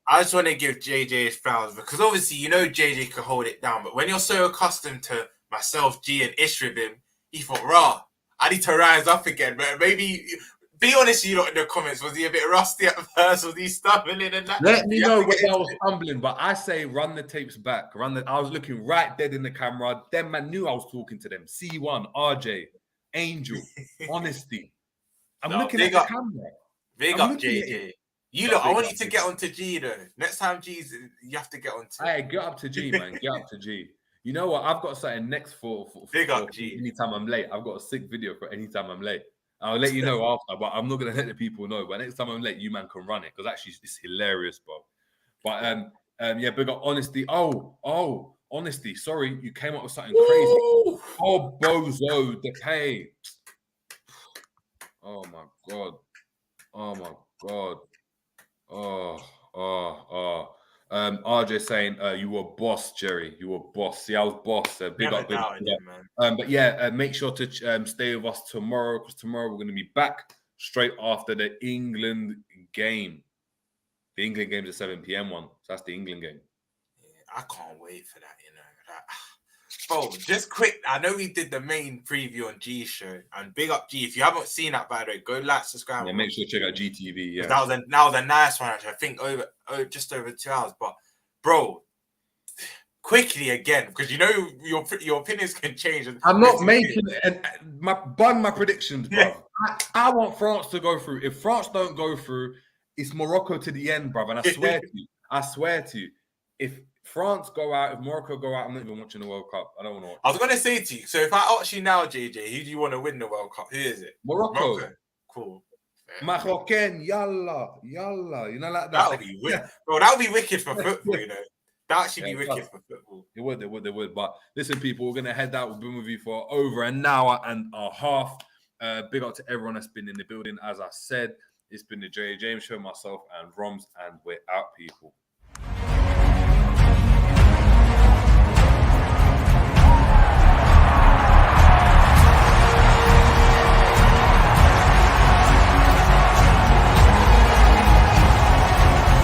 I just want to give JJ his flowers because obviously you know JJ can hold it down, but when you're so accustomed to myself, G, and Ish with him, he thought, I need to rise up again. But maybe Be honest, you lot in the comments. Was he a bit rusty at first? Was he stumbling and that? Let me You have know to whether get I into was it. stumbling, but I say run the tapes back. I was looking right dead in the camera. Them man knew I was talking to them. C1, RJ, Angel, Honesty. I'm No, looking at the camera. big I'm up, looking at it. JJ. You No, lot, I big want up, you to big get up. onto G though. Next time G's, you have to get onto. Hey, get up to G, man. Get up to G. You know what? I've got something next for Big up, G. anytime I'm late. I've got a sick video for anytime I'm late. I'll let you know after, but I'm not gonna let the people know. But next time I'm late, you man can run it because actually it's hilarious, bro. But yeah, big up Honesty. Oh, Honesty. Sorry, you came up with something crazy. Woo! Oh, bozo, the pay. Oh my god. Oh my god. Oh. RJ saying you were boss, Jerry. You were boss. See, I was boss. Big Never up, big up, doubted big him, up. man. But yeah, make sure to stay with us tomorrow because tomorrow we're going to be back straight after the England game. The England game's a 7 p.m. one. So that's the England game. Yeah, I can't wait for that, you know. Bro, just quick. I know we did the main preview on G show, and big up G. If you haven't seen that, by the way, go like, subscribe. Yeah, make sure to check out GTV. Yeah, that was a nice one. Actually. I think just over 2 hours. But bro, quickly again, because you know your opinions can change. I'm not making my predictions, bro. Yeah. I want France to go through. If France don't go through, it's Morocco to the end, bro. And I swear to you, if France go out, if Morocco go out, I'm not even watching the World Cup. I don't want to watch. I was going to say to you, so if I ask you now, JJ, who do you want to win the World Cup? Who is it? Morocco. Cool. Moroccan, yalla. You know, like that. That'll be wicked. Bro, that'll be wicked for football, you know. That'll actually be wicked for football. It would. But listen, people, we're going to head out. We've been with you for over an hour and a half. Big up to everyone that's been in the building. As I said, it's been the J. James Show, myself and Romz, and we're out, people.